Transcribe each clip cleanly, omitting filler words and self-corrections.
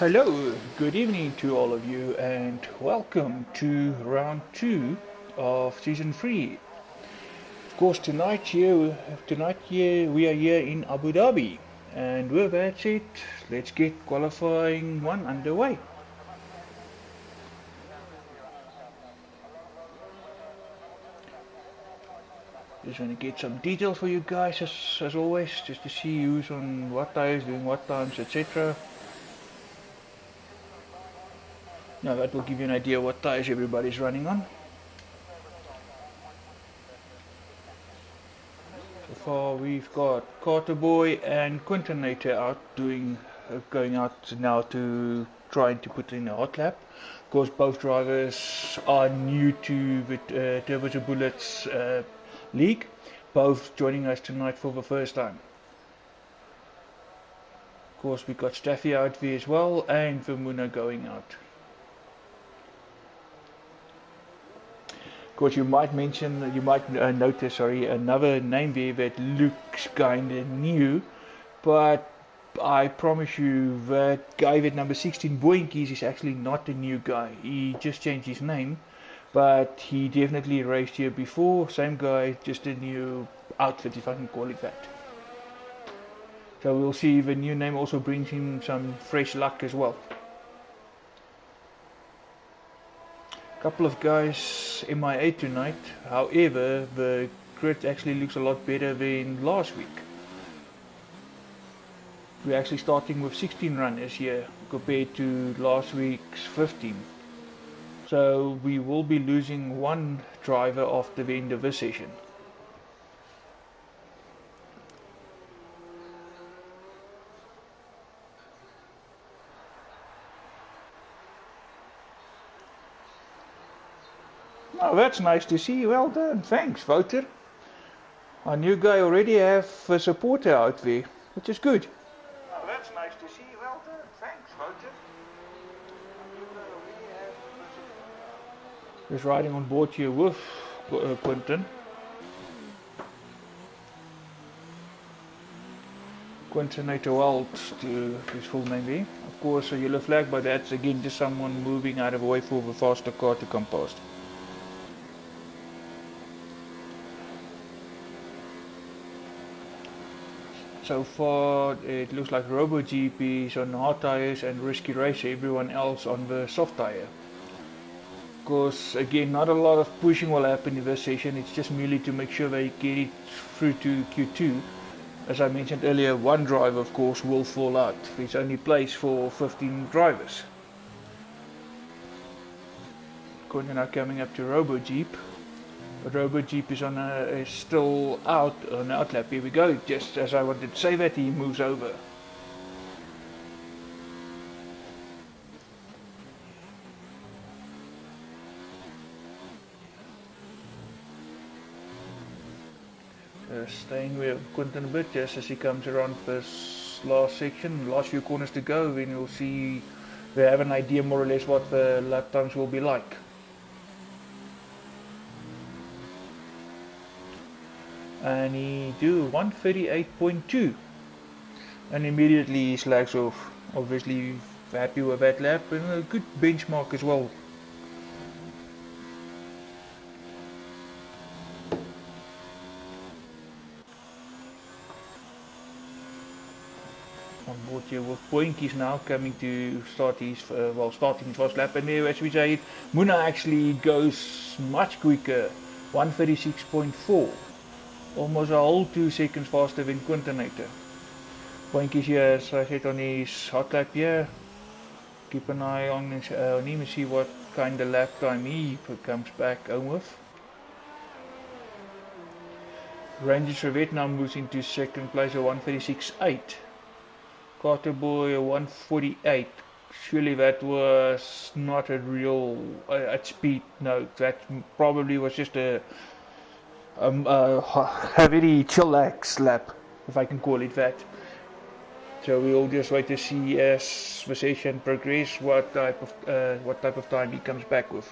Hello, good evening to all of you, and welcome to round two of season three. Of course, tonight here we are here in Abu Dhabi, and with that said, let's get qualifying one underway. Just want to get some details for you guys, as always, just to see who's on what tires, doing what times, etc. Now that will give you an idea what tires everybody's running on. So far we've got Carter Boy and Quintonator out going out now to trying to put in a hot lap. Of course, both drivers are new to the Turbos and Bullets league, both joining us tonight for the first time. Of course, we got Staffy out there as well, and Vermuna going out. Of course, you might notice, another name there that looks kinda new, but I promise you that guy with number 16 Boinkies is actually not a new guy. He just changed his name, but he definitely raced here before. Same guy, just a new outfit, if I can call it that. So we'll see if the new name also brings him some fresh luck as well. Couple of guys MIA tonight. However, the grid actually looks a lot better than last week. We're actually starting with 16 runners here compared to last week's 15. So we will be losing one driver after the end of this session. Oh, that's nice to see. Well done. Thanks, Wouter. Our new guy already have a supporter out there, which is good. Oh, that's nice to see. Well done. Thanks, Wouter. Just riding on board here with Quinton. Quintonator Walt to his full name there. Of course, a yellow flag, but that's again just someone moving out of the way for the faster car to come past. So far, it looks like RoboGP is on hard tires and Risky Racer, everyone else on the soft tire. Of course, again, not a lot of pushing will happen in this session, it's just merely to make sure they get it through to Q2. As I mentioned earlier, one driver, of course, will fall out. There's only place for 15 drivers. Currently now coming up to RoboGeep. But RoboGeep is still out on the outlap. Here we go. Just as I wanted to say that, he moves over. Staying with Quinton a bit just as he comes around this last section, last few corners to go, then you'll see we have an idea more or less what the lap times will be like. And he do 138.2 and immediately he slags off. Obviously happy with that lap and a good benchmark as well. On board here with Poinkies now coming to start his starting his first lap, and there, as we said, Muna actually goes much quicker, 136.4, almost a whole 2 seconds faster than Quintonator. Poinkies here, as I said, on his hot lap here. Keep an eye on him and see what kind of lap time he comes back home with. Ranger Servette now moves into second place at 136.8. Carter Boy 148. Surely that was not a real at speed. No, that probably was just a very chillax lap, if I can call it that. So we'll just wait to see as the session progresses what type of time he comes back with.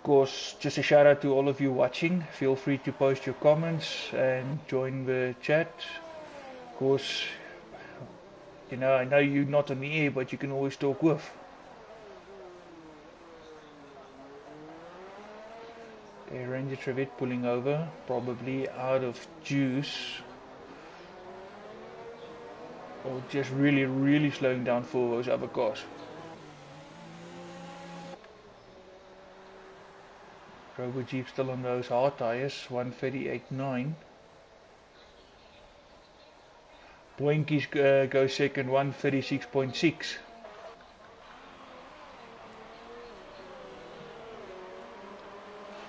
course, just a shout out to all of you watching. Feel free to post your comments and join the chat. Of course, you know, I know you're not on the air, but you can always talk with. A Ranger Trevette pulling over, probably out of juice. Or just really slowing down for those other cars. Robo Jeep still on those hard tires, 138.9. Boinkies go second, 136.6.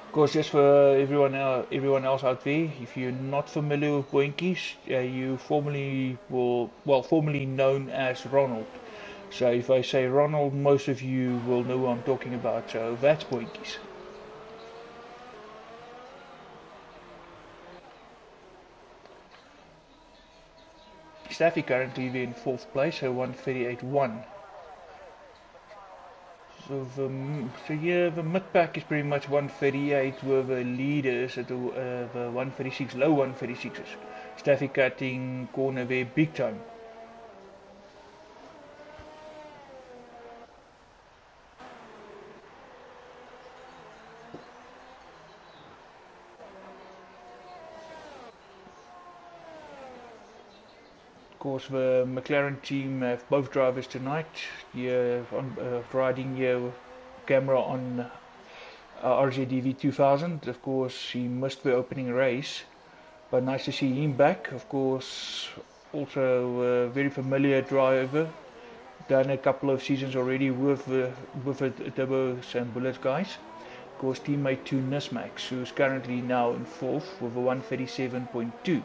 Of course, just for everyone else out there, if you're not familiar with Boinkies, you formerly known as Ronald. So if I say Ronald, most of you will know who I'm talking about. So that's Boinkies. Staffy currently in 4th place, so 138.1. So the mid pack is pretty much 138, with the leaders at the 136, low 136s. Staffy cutting corner there big time. Of course, the McLaren team have both drivers tonight. Riding your camera on RZDV 2000. Of course, he missed the opening race, but nice to see him back. Of course, also a very familiar driver. Done a couple of seasons already with the Turbos and Bullets guys. Of course, teammate to Nismax, who's currently now in 4th with a 137.2.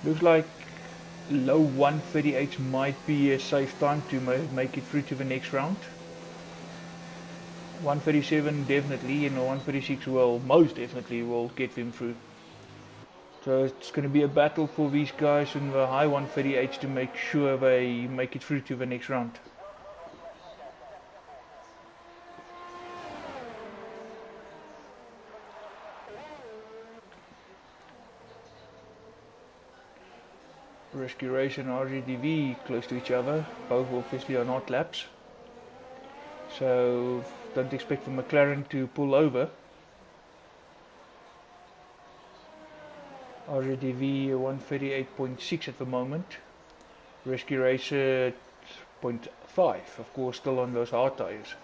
Looks like low 138 might be a safe time to make it through to the next round. 137 definitely, and 136 will most definitely will get them through. So it's going to be a battle for these guys in the high 138s to make sure they make it through to the next round. Rescue Race and RGDV close to each other, both obviously are not laps. So don't expect the McLaren to pull over. RGDV 138.6 at the moment. Rescue Racer 0.5, of course still on those hard tires.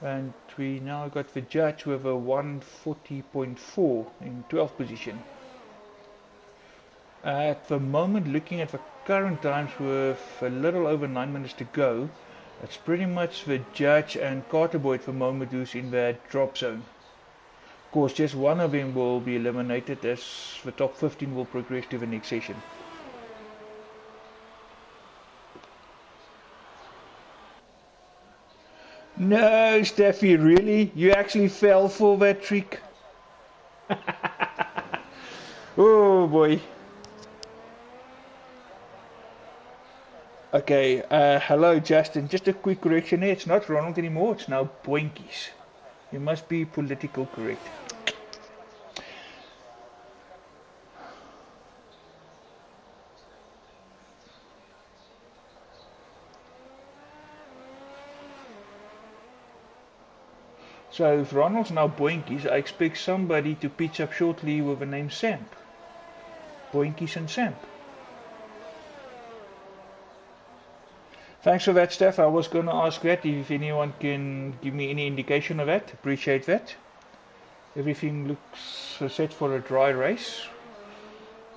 And we now got the judge with a 140.4 in 12th position. At the moment, looking at the current times with a little over 9 minutes to go, it's pretty much the judge and Carterboy at the moment who's in that drop zone. Of course, just one of them will be eliminated as the top 15 will progress to the next session. No, Steffi, really? You actually fell for that trick? Oh boy. Okay, hello Justin. Just a quick correction here. It's not Ronald anymore, it's now Boinkies. You must be political correct. So if Ronald's now Boinkies, I expect somebody to pitch up shortly with the name Samp. Boinkies and Samp. Thanks for that, Steph. I was going to ask that if anyone can give me any indication of that. Appreciate that. Everything looks set for a dry race.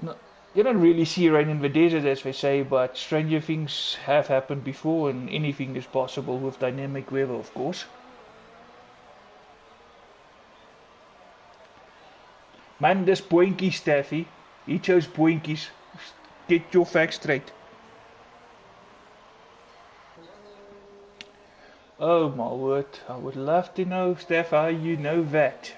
No, you don't really see rain in the desert, as they say, but stranger things have happened before, and anything is possible with dynamic weather, of course. Man, this Boinkie Staffy, he chose Boinkies. Get your facts straight. Oh my word, I would love to know, Steph, how you know that.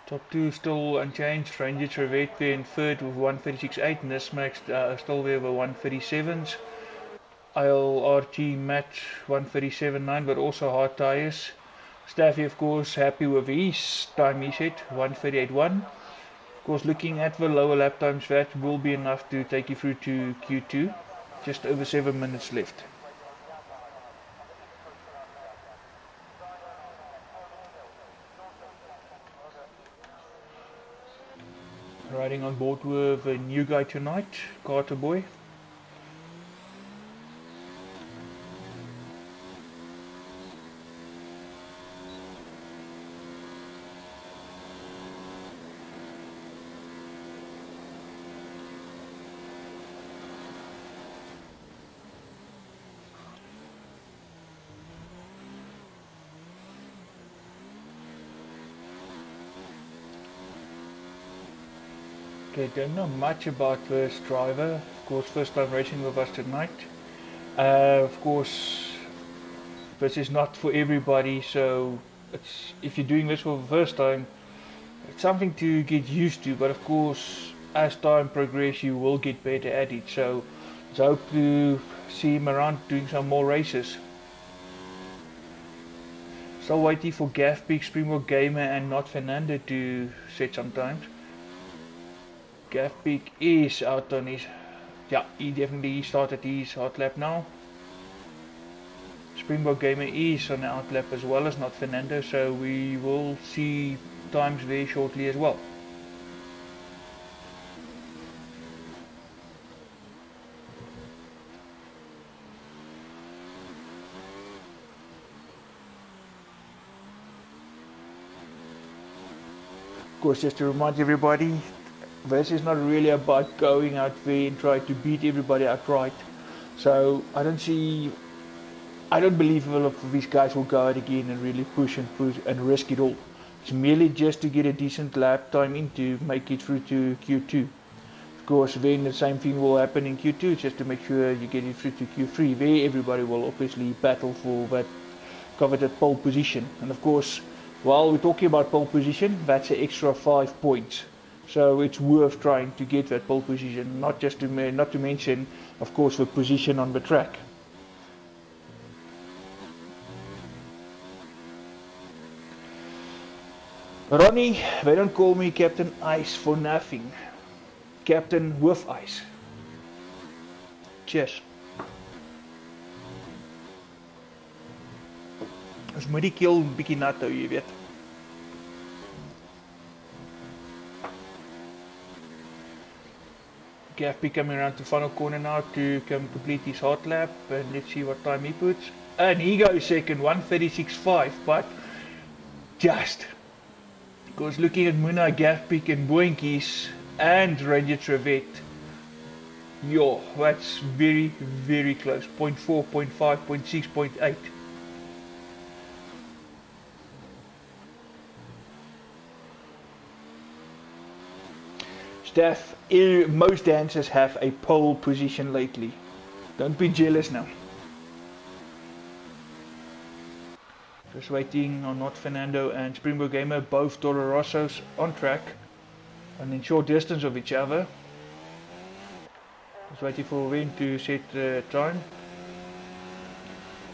Top 2 still unchanged. Ranger Trevette there in third with 136.8. Nismax still there with 137s. ILRT match 137.9, but also hard tyres. Staffy, of course, happy with his time he set 138.1. Of course, looking at the lower lap times, that will be enough to take you through to Q2. Just over 7 minutes left. Riding on board with a new guy tonight, Carter Boy. Okay, don't know much about this driver. Of course, first time racing with us tonight. Of course, this is not for everybody, so if you're doing this for the first time, it's something to get used to. But of course, as time progresses, you will get better at it. So let's hope to see him around doing some more races. Still waiting for Gav Peak, Springbok Gamer, and not Fernando to set sometimes. Gav Peak is out on his, yeah, he definitely started his hot lap now. Springbok Gamer is on the out lap as well as not Fernando, so we will see times very shortly as well. Of course, just to remind everybody, this is not really about going out there and trying to beat everybody outright. So I don't believe all of these guys will go out again and really push and risk it all. It's merely just to get a decent lap time in to make it through to Q2. Of course, then the same thing will happen in Q2, just to make sure you get it through to Q3, where everybody will obviously battle for that coveted pole position. And of course, while we're talking about pole position, that's an extra 5 points. So it's worth trying to get that pole position, not to mention, of course, the position on the track. Ronnie, they don't call me Captain Ice for nothing. Captain with ice. Cheers. Ons moet die keel 'n bietjie nat hou, jy weet. Gaffy coming around to final corner now to complete his hot lap, and let's see what time he puts. And he goes second, 1:36.5, but just because looking at Muna, Gaffpick and Boinkies and Ranger Trevette, yo, that's very, very close. 0.4, 0.5, 0.6, 0.8. Staff, most dancers have a pole position lately. Don't be jealous now. Just waiting on not Fernando and Springbok Gamer, both Toro Rossos on track and in short distance of each other. Just waiting for Wayne to set the time.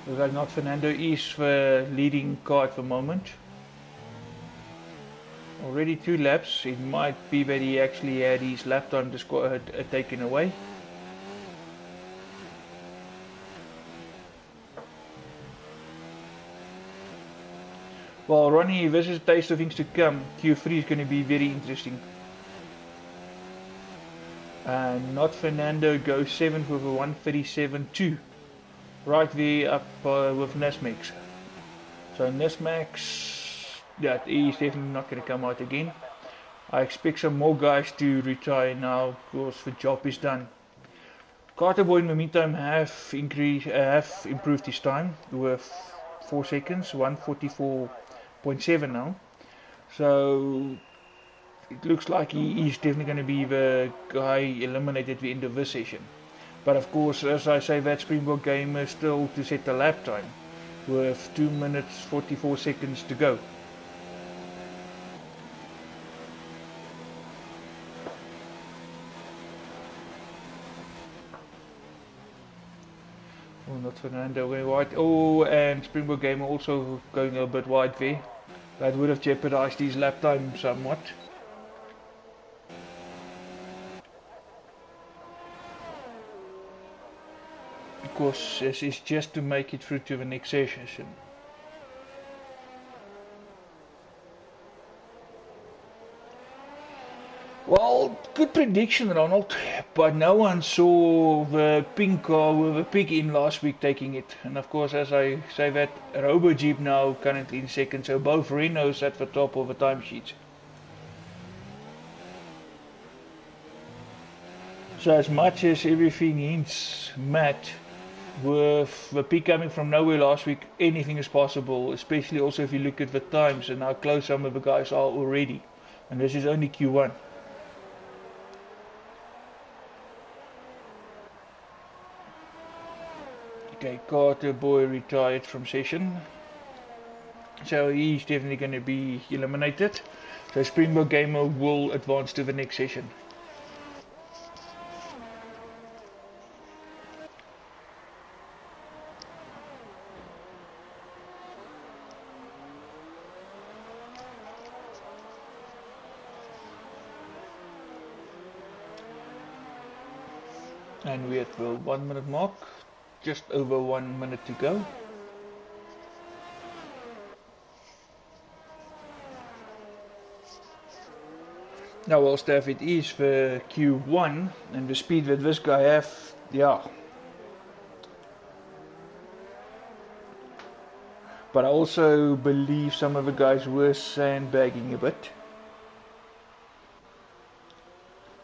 Looks like not Fernando is the leading car at the moment. Already 2 laps, it might be that he actually had his lap time taken away. Well, Ronnie, this is a taste of things to come. Q3 is going to be very interesting. And not Fernando goes 7th with a 1:37.2. Right there up with Nismax. So Nismax, that is definitely not going to come out again. I expect some more guys to retire now because the job is done. Carter Boy in the meantime have improved his time with 4 seconds, 1:44.7 now. So it looks like he is definitely going to be the guy eliminated at the end of this session. But of course, as I say, that Springbok game is still to set the lap time. with 2 minutes 44 seconds to go. Oh, not Fernando going wide. Oh, and Springbok Gamer also going a bit wide there. That would have jeopardized his lap time somewhat. Because this is just to make it through to the next session. Well, good prediction, Ronald, but no one saw the pink car with the pig in last week taking it. And of course, as I say that, Robo Jeep now currently in second, so both Renaults at the top of the timesheets. So as much as everything hints Matt, with the pig coming from nowhere last week, anything is possible, especially also if you look at the times and how close some of the guys are already. And this is only Q1. Okay, Carter Boy retired from session, so he's definitely going to be eliminated. So Springbok Gamer will advance to the next session. And we're at the 1 minute mark, just over 1 minute to go. Now whilst if it is the Q1 and the speed that this guy have, yeah. But I also believe some of the guys were sandbagging a bit.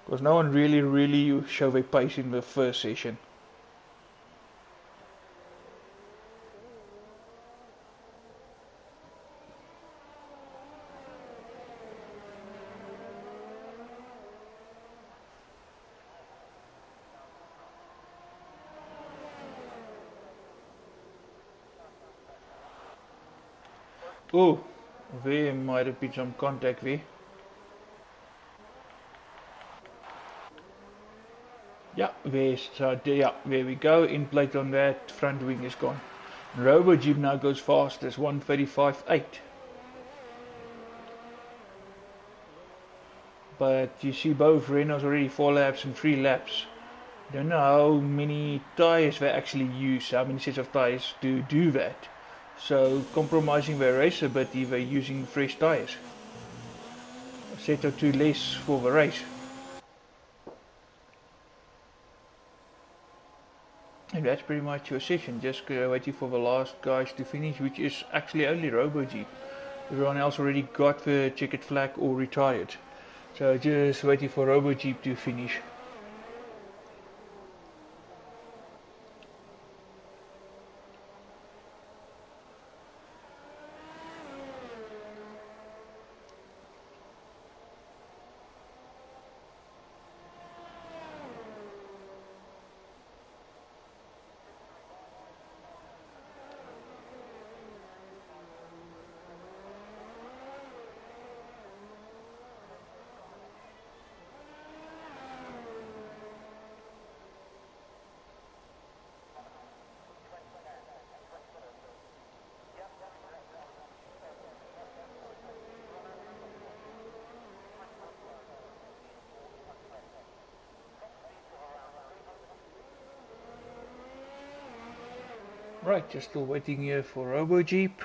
Because no one really showed their pace in the first session. Oh, there might have been some contact there. Yeah, there we go. In plate on that, front wing is gone. Robo Jeep now goes fast as 1:35.8. But you see both Renaults already 4 laps and 3 laps. Don't know how many tires they actually use, how many sets of tires to do that. So compromising their race a bit if they're using fresh tires. A set or two less for the race. And that's pretty much your session, just waiting for the last guys to finish, which is actually only Robo Jeep. Everyone else already got the checkered flag or retired. So just waiting for Robo Jeep to finish. Right, just still waiting here for Robo Jeep.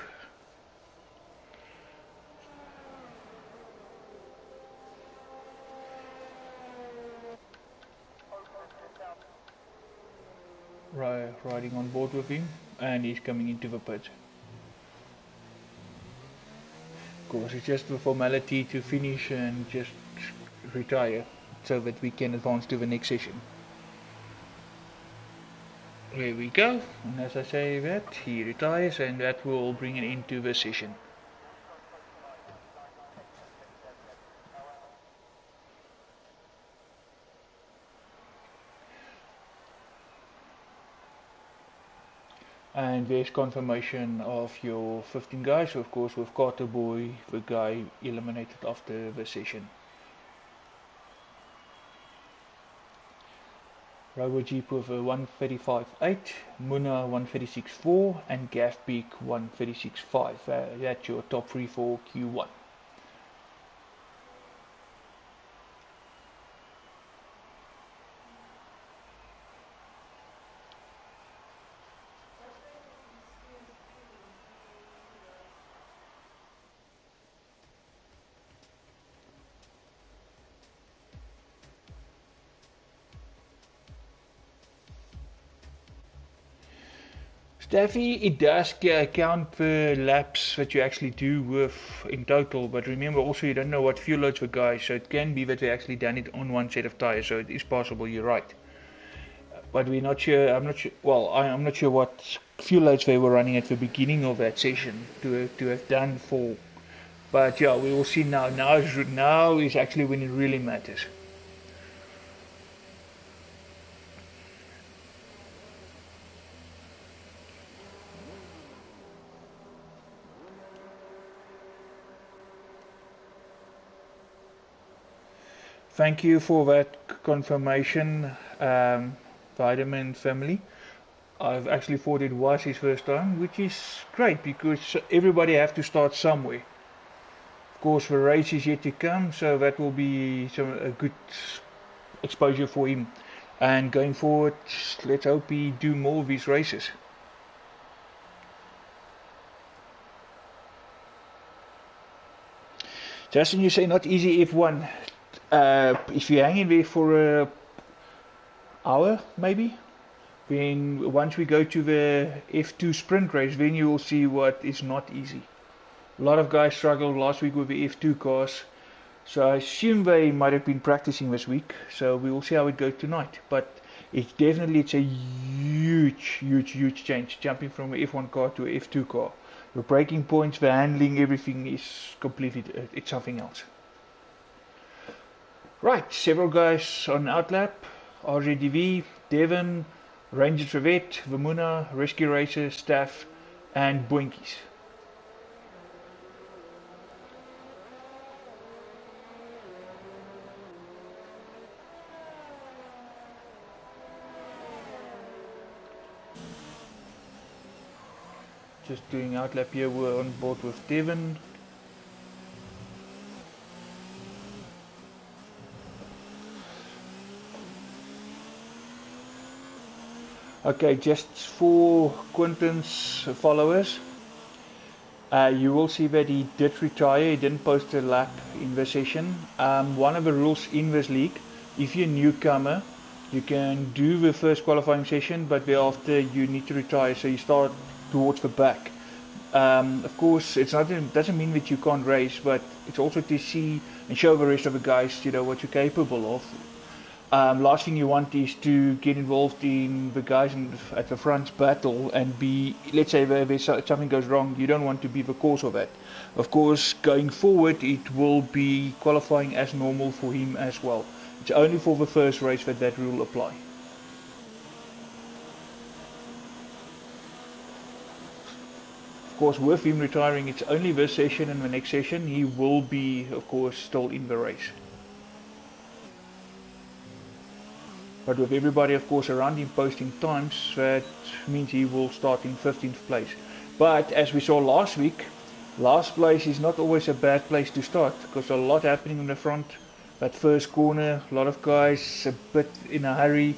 Riding on board with him, and he's coming into the pit. Of course, it's just a formality to finish and just retire so that we can advance to the next session. Here we go, and as I say that, he retires, and that will bring it into the session. And and there's confirmation of your 15 guys, of course, with Carter Boy, the guy eliminated after the session. RoboJeep with a 135.8, Muna 136.4, and Gafbeak 136.5. That's your top 3 for Q1. Staffy, it does count the laps that you actually do with in total, but remember also you don't know what fuel loads the guys, so it can be that they actually done it on one set of tires, so it is possible, you're right. But we're not sure, I'm not sure, well, I'm not sure what fuel loads they were running at the beginning of that session to have done for, but yeah, we will see now. Now is actually when it really matters. Thank you for that confirmation, Vitamin family. I've actually thought it was his first time, which is great because everybody have to start somewhere. Of course, the race is yet to come, so that will be a good exposure for him. And going forward, let's hope he do more of these races. Justin, you say not easy F1. If you hang in there for an hour, maybe, then once we go to the F2 sprint race, then you will see what is not easy. A lot of guys struggled last week with the F2 cars, so I assume they might have been practicing this week, so we will see how it goes tonight. But it's a huge change, jumping from an F1 car to an F2 car. The braking points, the handling, everything is completely, it's something else. Right, several guys on outlap, RJDV, Devon, Ranger Trevette, Vamuna, Rescue Racer, Staff, and Boinkies. Just doing outlap here, we're on board with Devon. Okay, just for Quentin's followers, you will see that he did retire, he didn't post a lap in the session. One of the rules in this league, if you're a newcomer, you can do the first qualifying session, but thereafter you need to retire, so you start towards the back. Of course, it doesn't mean that you can't race, but it's also to see and show the rest of the guys, what you're capable of. Last thing you want is to get involved in the guys at the front battle and be, let's say if something goes wrong, you don't want to be the cause of that. Of course, going forward, it will be qualifying as normal for him as well. It's only for the first race that rule apply. Of course, with him retiring, it's only this session, and the next session he will be, of course, still in the race. But with everybody, of course, around him posting times, that means he will start in 15th place. But as we saw last week, last place is not always a bad place to start, because a lot happening in the front. That first corner, a lot of guys a bit in a hurry,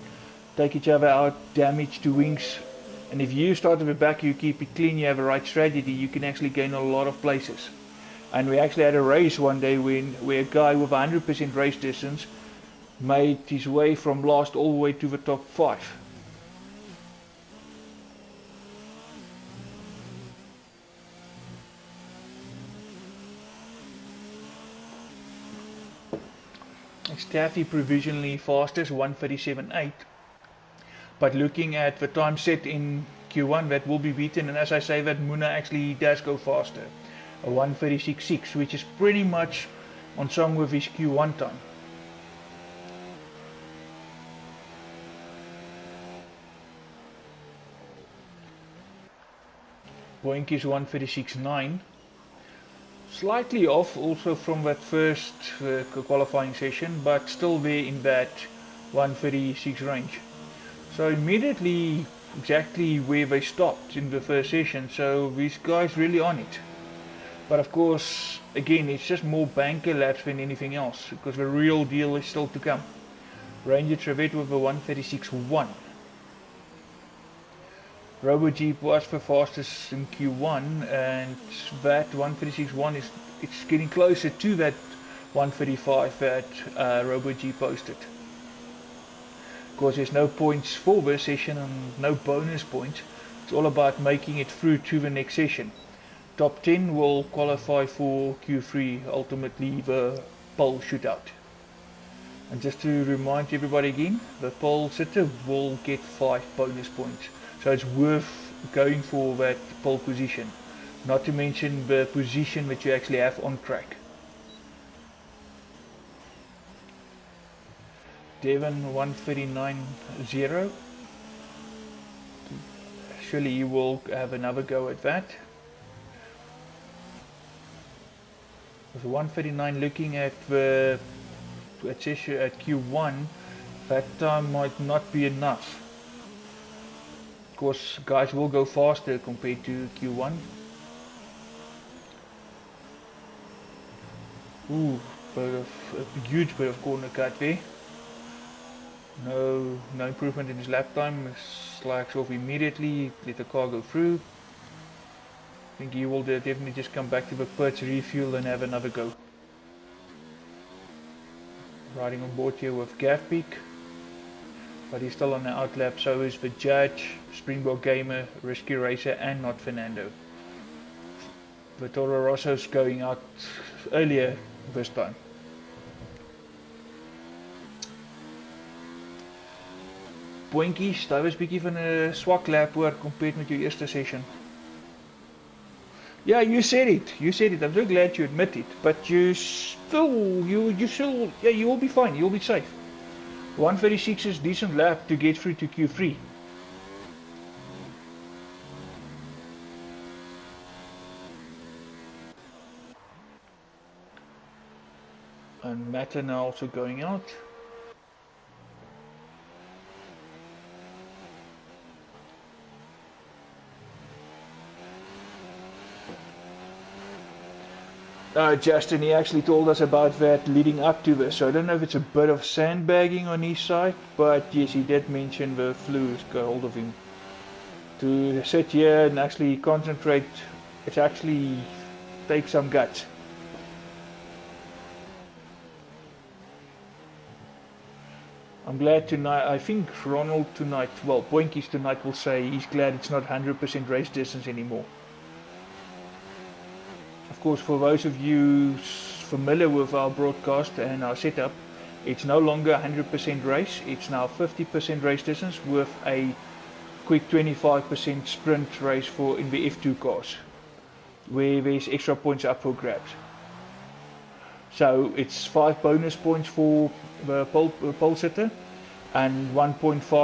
take each other out, damage to wings. And if you start at the back, you keep it clean, you have a right strategy, you can actually gain a lot of places. And we actually had a race one day where a guy with 100% race distance made his way from last all the way to the top 5. Staffy provisionally fastest 1:37.8, but looking at the time set in Q1, that will be beaten, and as I say, that Muna actually does go faster, a 1:36.6, which is pretty much on song with his Q1 time. Boinkies 136.9. Slightly off also from that first qualifying session, but still there in that 136 range. So immediately exactly where they stopped in the first session, so these guys really on it. But of course, again, it's just more banker laps than anything else, because the real deal is still to come. Ranger Trevette with a 136.1. Robo Jeep was the fastest in Q1, and that 136.1 is it's getting closer to that 135 that Robo Jeep posted. Of course, there's no points for this session and no bonus points. It's all about making it through to the next session. Top 10 will qualify for Q3, ultimately the pole shootout. And just to remind everybody again, the pole sitter will get 5 bonus points. So it's worth going for that pole position. Not to mention the position that you actually have on track. Devon 139.0. Surely you will have another go at that. With 139 looking at the session at Q1, that time might not be enough. Of course, guys will go faster compared to Q1. Ooh, a huge bit of corner cut there. No improvement in his lap time. Slacks off immediately. Let the car go through. I think he will definitely just come back to the pits, refuel, and have another go. Riding on board here with Gav Peak. But he's still on the outlap, so is the Judge, Springbok Gamer, Risky Racer, and not Fernando. The Toro Rosso's going out earlier this time. Boinkies, dat was 'n bietjie van 'n swak lap hoor, compared met jou eerste session. Yeah, you said it. I'm so glad you admit it. But you still, yeah, you will be fine. You'll be safe. 136 is decent lap to get through to Q3. And Matter now also going out. Justin, he actually told us about that leading up to this, so I don't know if it's a bit of sandbagging on his side, but yes, he did mention the flu's got hold of him. To sit here and actually concentrate, it actually takes some guts. I'm glad tonight, I think Ronald tonight, well, Boinkies tonight will say he's glad it's not 100% race distance anymore. Of course, for those of you familiar with our broadcast and our setup, it's no longer 100% race, it's now 50% race distance with a quick 25% sprint race for in the F2 cars, where there's extra points up for grabs. So it's 5 bonus points for the pole sitter, and 1 point for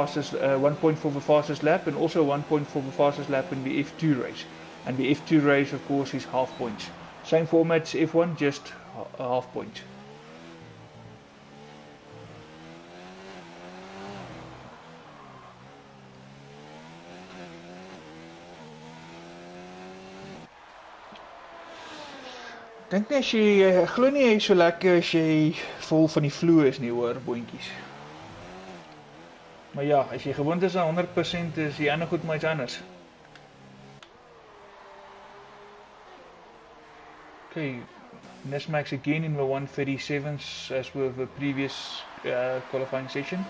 the fastest lap, and also 1 point for the fastest lap in the F2 race. And the F2 race, of course, is half points. Same format as F1, just a half point. Dink nie as jy glo nie jy so lekker as jy vol van die vloer is nie hoor, Boinkies. Maar ja, as jy gewoond is aan 100% is die ander goed maar iets anders. Okay, Nismax again in the 137s as with the previous qualifying session.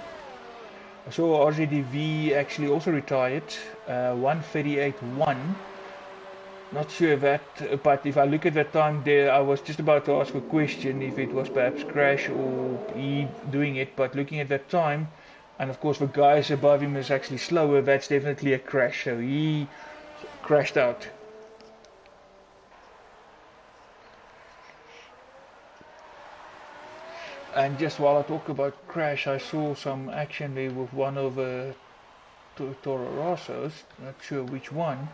I saw RZDV actually also retired, 138.1. Not sure that, but if I look at that time there, I was just about to ask a question if it was perhaps crash or he doing it, but looking at that time, and of course the guys above him is actually slower, that's definitely a crash, so he crashed out. And just while I talk about crash, I saw some action there with one of the Toro Rossos, not sure which one.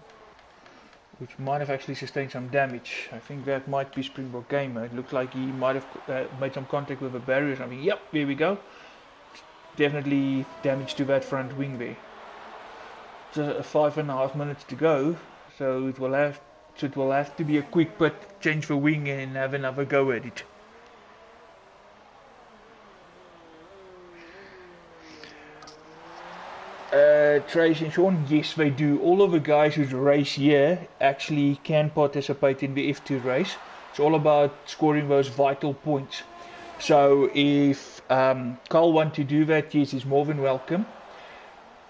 which might have actually sustained some damage. I think that might be Springbok Gamer. It looks like he might have made some contact with a barrier or something. Yep, there we go. Definitely damage to that front wing there. Just 5.5 minutes to go, so it will have to be a quick pit, change the wing, and have another go at it. Trace and Sean, yes, they do. All of the guys who race here actually can participate in the F2 race. It's all about scoring those vital points. So if Carl wants to do that, yes, he's more than welcome.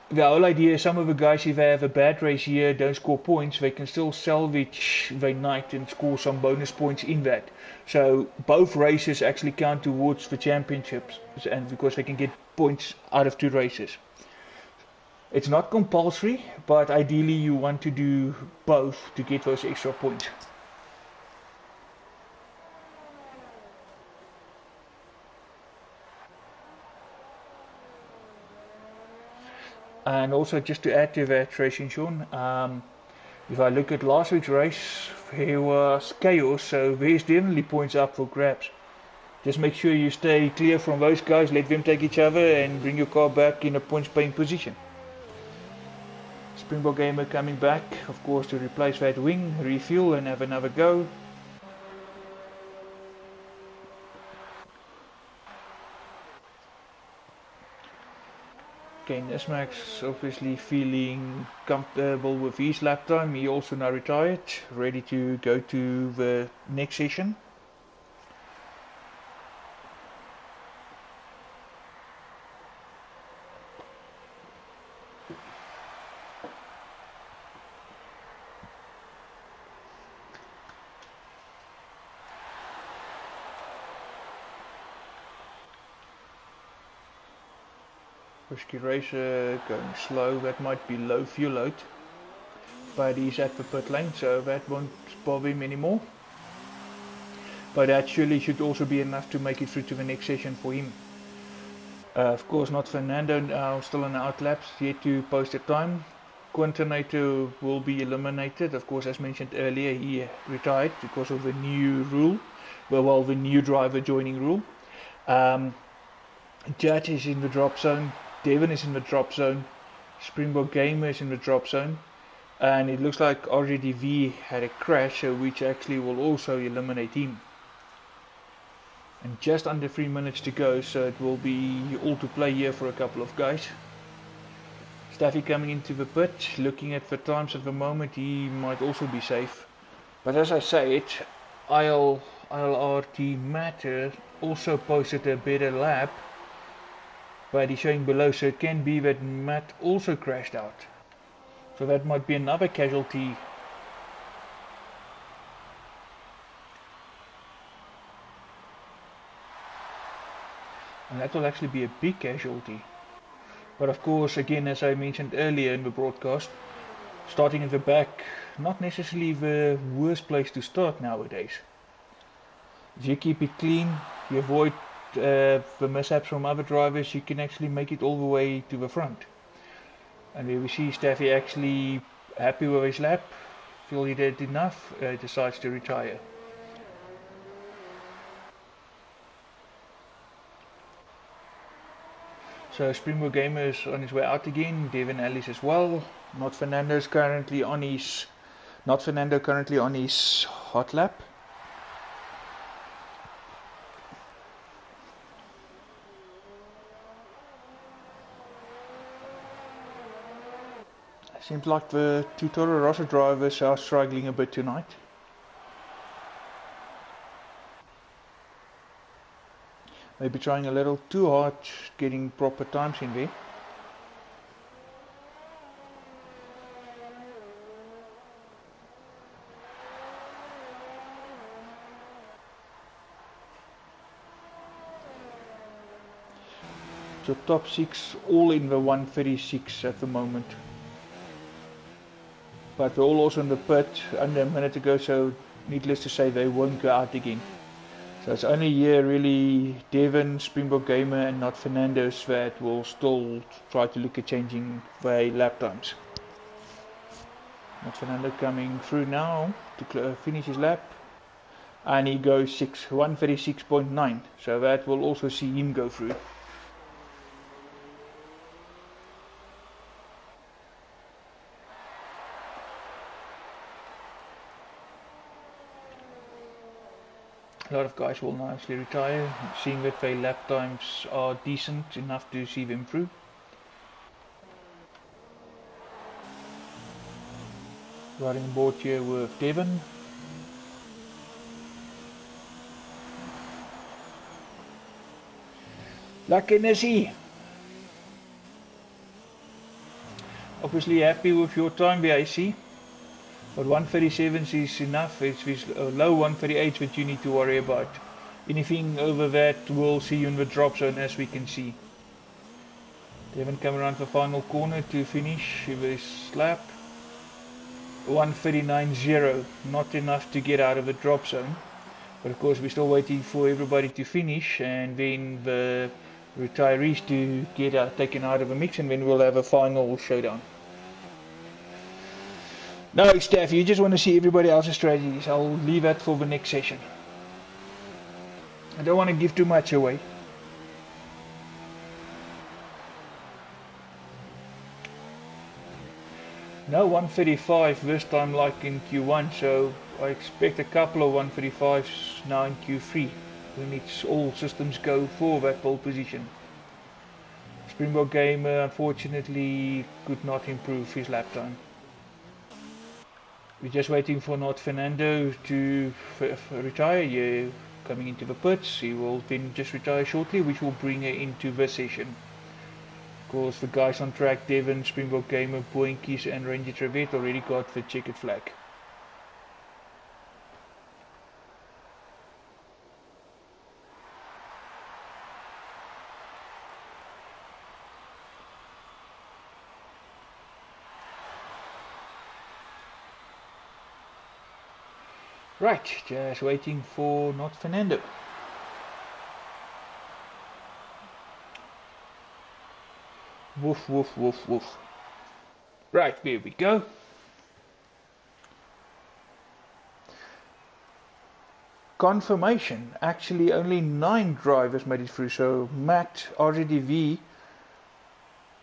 The whole idea is some of the guys, if they have a bad race here, don't score points, they can still salvage their night and score some bonus points in that. So both races actually count towards the championships, and because they can get points out of 2 races. It's not compulsory, but ideally you want to do both to get those extra points. And also, just to add to that, Tracy and Sean, if I look at last week's race, there was chaos, so there's definitely points up for grabs. Just make sure you stay clear from those guys, let them take each other, and bring your car back in a points paying position. Springbok Gamer coming back, of course, to replace that wing, refuel, and have another go. Okay, Nismax obviously feeling comfortable with his lap time. He also now retired, ready to go to the next session. Risky Racer going slow, that might be low fuel load, but he's at the pit lane, so that won't bother him anymore. But that surely should also be enough to make it through to the next session for him. Of course, not Fernando now, still on the outlaps, yet to post a time. Quintanator will be eliminated, of course, as mentioned earlier, he retired because of the new rule, well, the new driver joining rule. Judge is in the drop zone. Devon is in the drop zone, Springbok Gamer is in the drop zone, and it looks like RGDV had a crash, which actually will also eliminate him. And just under 3 minutes to go, so it will be all to play here for a couple of guys. Staffy coming into the pit, looking at the times at the moment, he might also be safe. But as I say it, ILRT Matter also posted a better lap, but he's showing below, so it can be that Matt also crashed out. So that might be another casualty. And that will actually be a big casualty. But of course, again, as I mentioned earlier in the broadcast, starting in the back, not necessarily the worst place to start nowadays. If you keep it clean, you avoid the mishaps from other drivers, you can actually make it all the way to the front. And here we see Staffy actually happy with his lap, feel he did enough, decides to retire. So Springbok Gamer is on his way out again, Devin Ellis as well. Not Fernando currently on his hot lap. Seems like the two Toro Rosso drivers are struggling a bit tonight. Maybe trying a little too hard, getting proper times in there. So top 6 all in the 1:36 at the moment. But they're all also in the pit under a minute ago, so needless to say they won't go out again. So it's only here really Devon, Springbok Gamer and not Fernando's that will still try to look at changing their lap times. That's Fernando coming through now to finish his lap. And he goes 136.9. So that will also see him go through. A lot of guys will now actually retire, seeing that their lap times are decent enough to see them through. Riding aboard here with Devon. Lucky Nessie! Obviously happy with your time there, I see. But 137 is enough. It's this low 138 that you need to worry about. Anything over that we'll see you in the drop zone, as we can see. Devon come around the final corner to finish this lap. 139.0, not enough to get out of the drop zone. But of course we're still waiting for everybody to finish and then the retirees to get taken out of the mix, and then we'll have a final showdown. No, Steph, you just want to see everybody else's strategies. I'll leave that for the next session. I don't want to give too much away. No 135 this time like in Q1, so I expect a couple of 135s now in Q3 when it's all systems go for that pole position. Springbok Gamer unfortunately could not improve his lap time. We're just waiting for not Fernando to retire. Yeah, coming into the pits. He will then just retire shortly, which will bring her into the session. Of course, the guys on track, Devon, Springbok Gamer, Boinkies and Ranger Trevette already got the checkered flag. Right, just waiting for not Fernando. Woof, woof, woof, woof. Right, there we go. Confirmation, actually only 9 drivers made it through, so Matt, RGDV,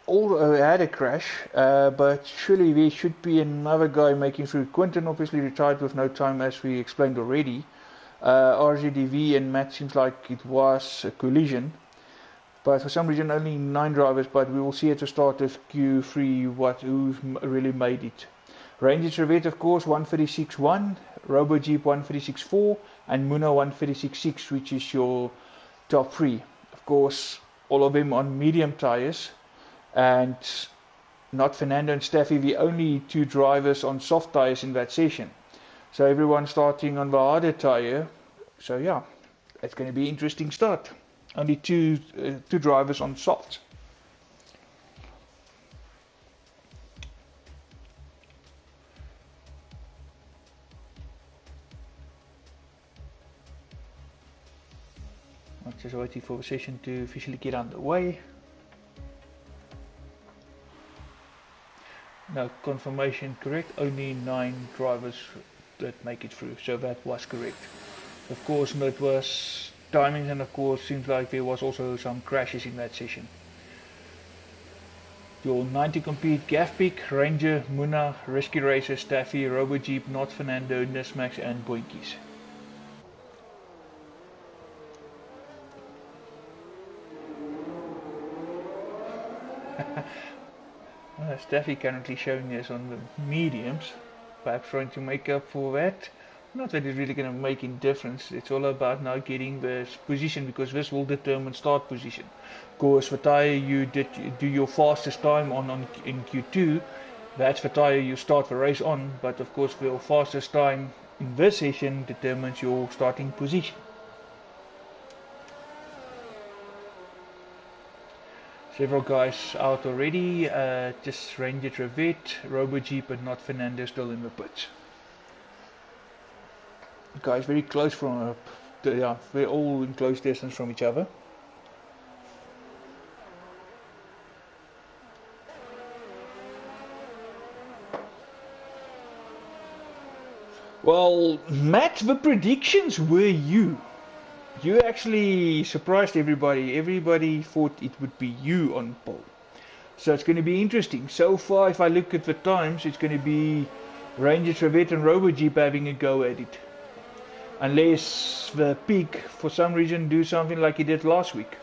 all had a crash, but surely there should be another guy making through. Quinton obviously retired with no time, as we explained already. RGDV and Matt seems like it was a collision, but for some reason only 9 drivers, but we will see at the start of Q3 who really made it. Ranger Trevette, of course, 136.1, RoboJeep 136.4, and Muna 136.6, which is your top 3. Of course, all of them on medium tires, and not Fernando and Staffy, the only 2 drivers on soft tires in that session. So everyone starting on the harder tire. So yeah, it's going to be an interesting start. Only two drivers on soft. I'm just waiting for the session to officially get underway. No, confirmation correct, only 9 drivers that make it through, so that was correct. Of course, it was timings, and of course seems like there was also some crashes in that session. Your 90 compete Gafpeak, Ranger, Muna, Rescue Racer, Staffy, RoboJeep, Not Fernando, Nismax and Boinkies. Staffy currently showing us on the mediums, perhaps trying to make up for that. Not that it's really going to make any difference. It's all about now getting the position, because this will determine start position. Of course, the tire you do your fastest time on in Q2, that's the tire you start the race on. But of course, your fastest time in this session determines your starting position. Several guys out already, just Ranger Trevette, RoboJeep and Not Fernando still in the pits. Guys very close from, yeah, we're all in close distance from each other. Well, Matt, the predictions were you. You actually surprised everybody. Everybody thought it would be you on pole. So it's going to be interesting. So far, if I look at the times, it's going to be Ranger Trevette and Robo Jeep having a go at it. Unless the Peak, for some reason, do something like he did last week.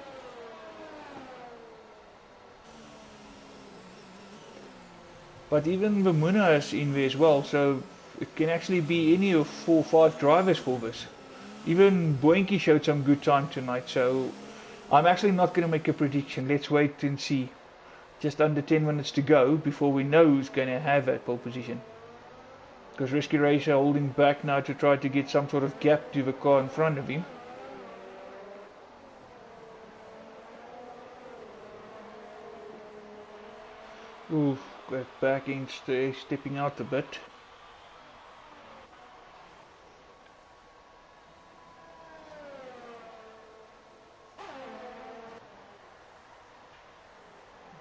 But even the Muna is in there as well, so it can actually be any of 4 or 5 drivers for this. Even Boinky showed some good time tonight, so I'm actually not going to make a prediction. Let's wait and see. Just under 10 minutes to go before we know who's going to have that pole position. Because Risky Racer holding back now to try to get some sort of gap to the car in front of him. Ooh, got back in, stepping out a bit.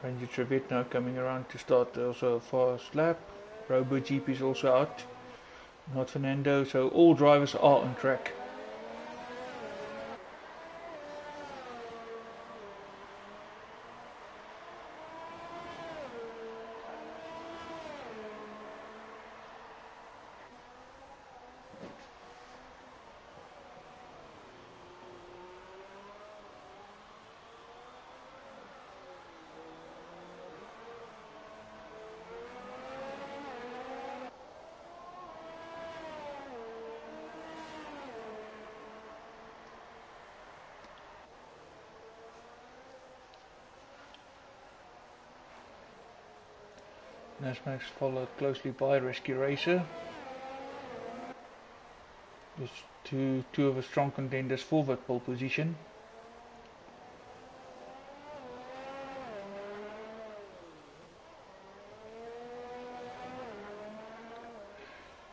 Ranger Trevette now coming around to start also a fast lap. Robo Jeep is also out. Not Fernando, so all drivers are on track. Nasmax followed closely by Rescue Racer. There's two of the strong contenders for that pole position.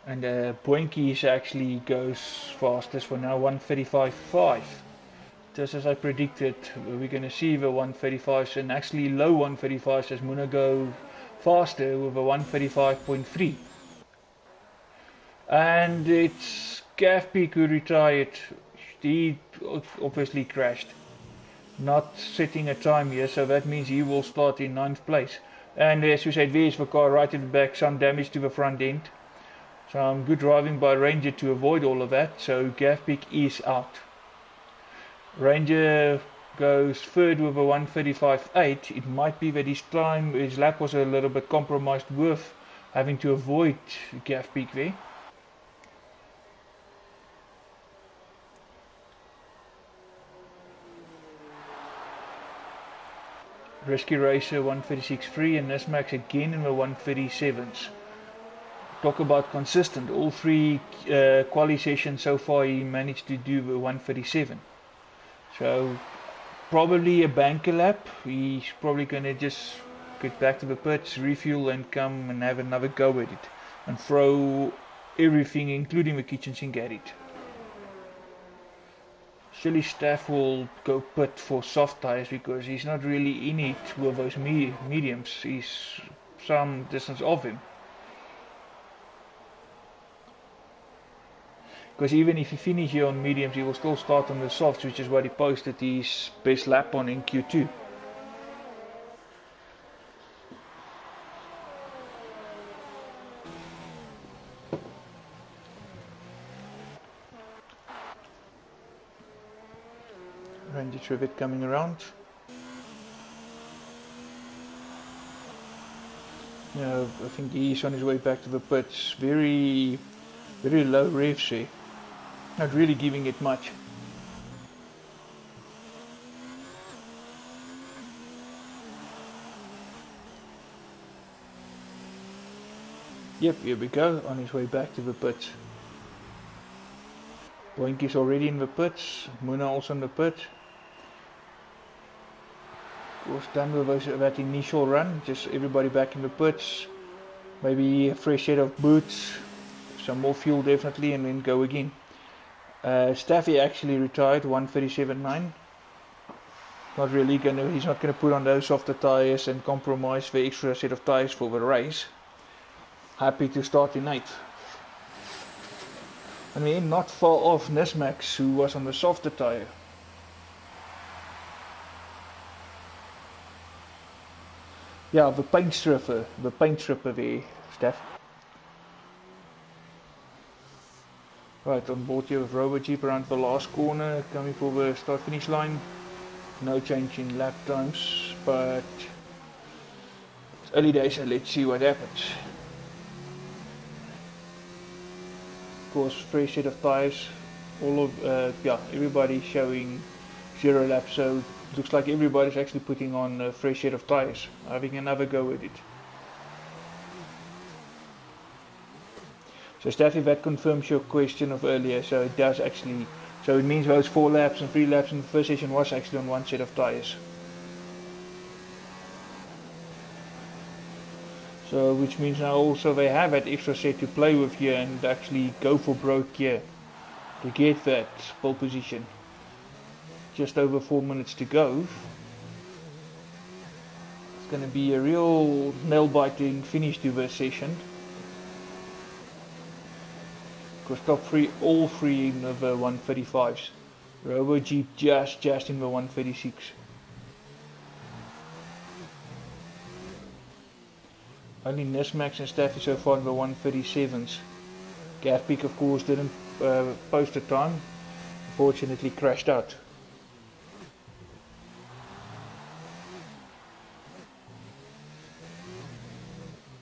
And Boinky actually goes fastest for now, 1:35.5. Just as I predicted, we're going to see the 1:35s and actually low 1:35s as Muna go faster with a 1:35.3. And it's Gav Peak who retired. He obviously crashed, not setting a time here, so that means he will start in 9th place. And as you said, there's the car right at the back, some damage to the front end. Some good driving by Ranger to avoid all of that, so Gav Peak is out. Ranger goes third with a 1:35.8. It might be that his lap was a little bit compromised with having to avoid Gav Peak there. Risky Racer 1:36.3 and Nismax again in the 1:37s. Talk about consistent. All 3 quali sessions so far he managed to do the 1:37. So probably a banker lap. He's probably going to just get back to the pits, refuel and come and have another go at it. And throw everything including the kitchen sink at it. Silly Staff will go pit for soft tires because he's not really in it with those mediums. He's some distance off him. Because even if he finishes here on mediums, he will still start on the softs, which is what he posted his best lap on in Q2. Ranger Trevette coming around. Yeah, I think he's on his way back to the pits. Very low revs here. Not really giving it much. Yep, here we go, on his way back to the pits. Boinky's already in the pits, Muna also in the pits. Was done with that initial run, just everybody back in the pits. Maybe a fresh set of boots, some more fuel definitely, and then go again. Staffy actually retired 1:37.9. Not really he's not gonna put on those softer tires and compromise the extra set of tires for the race. Happy to start in 8th. I mean, not far off Nismax, who was on the softer tyre. Yeah, the paint stripper there, Steph. Right, on board here with Robo Jeep around the last corner, coming for the start finish line. No change in lap times, but it's early days and let's see what happens. Of course, fresh set of tyres, all of, everybody showing 0 laps, so it looks like everybody's actually putting on a fresh set of tyres, having another go at it. So Staffy, that confirms your question of earlier, so it does actually, so it means those 4 laps and 3 laps in the first session was actually on one set of tyres. So which means now also they have that extra set to play with here and actually go for broke here to get that pole position. Just over 4 minutes to go. It's going to be a real nail-biting finish to this session. Because top 3, all 3 in the 135s. Robo Jeep just in the 136. Only Nismax and Staffy so far in the 137s. Gaffpeak of course didn't post a time. Unfortunately crashed out.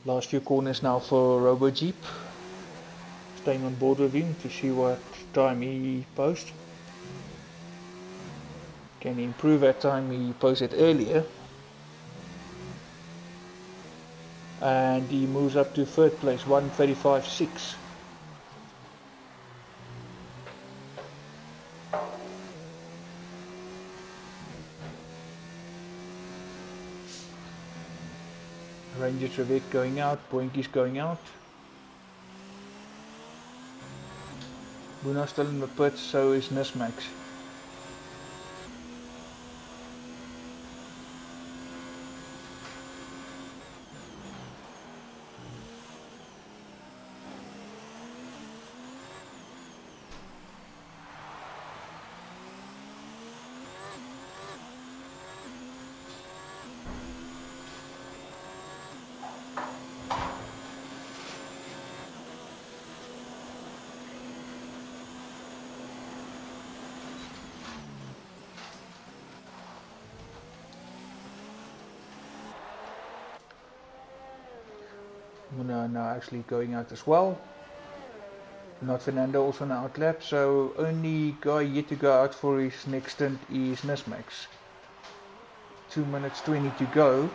Last few corners now for Robo Jeep. Staying on board with him to see what time he posts. Can he improve that time he posted earlier? And he moves up to 3rd place, 1:35.6. Ranger Trevette going out, Boinkies going out. Boona still in the pits, so is Nismax. Boona now actually going out as well. Not Fernando also an outlap, so only guy yet to go out for his next stint is Nismax. 2 minutes 20 to go.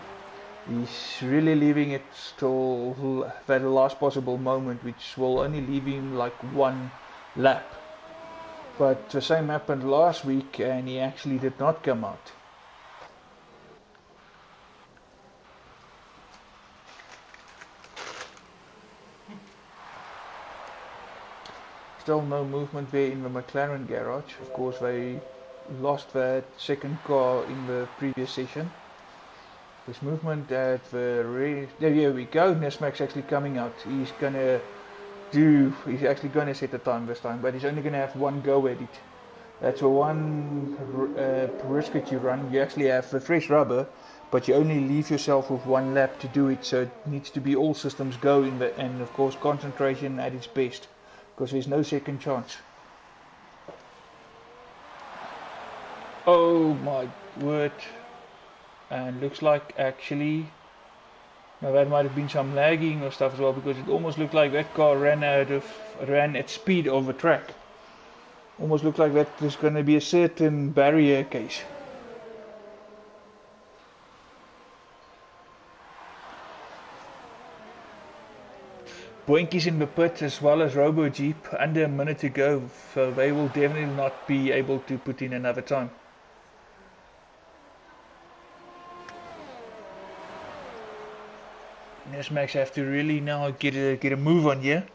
He's really leaving it till that last possible moment, which will only leave him like 1 lap. But the same happened last week and he actually did not come out. Still no movement there in the McLaren garage. Of course they lost that second car in the previous session. There's movement at the there we go. Nismax actually coming out. He's actually gonna set a time this time, but he's only gonna have 1 go at it. That's a 1 risk that you run. You actually have the fresh rubber, but you only leave yourself with 1 lap to do it, so it needs to be all systems go in the, and of course concentration at its best, because there's no second chance. Oh my word. And looks like actually, now that might have been some lagging or stuff as well, because it almost looked like that car ran at speed over track. Almost looked like that there's going to be a certain barrier case. Boinkies in the pit as well as Robo Jeep, under a minute to go, so they will definitely not be able to put in another time. Nismax have to really now get a move on here.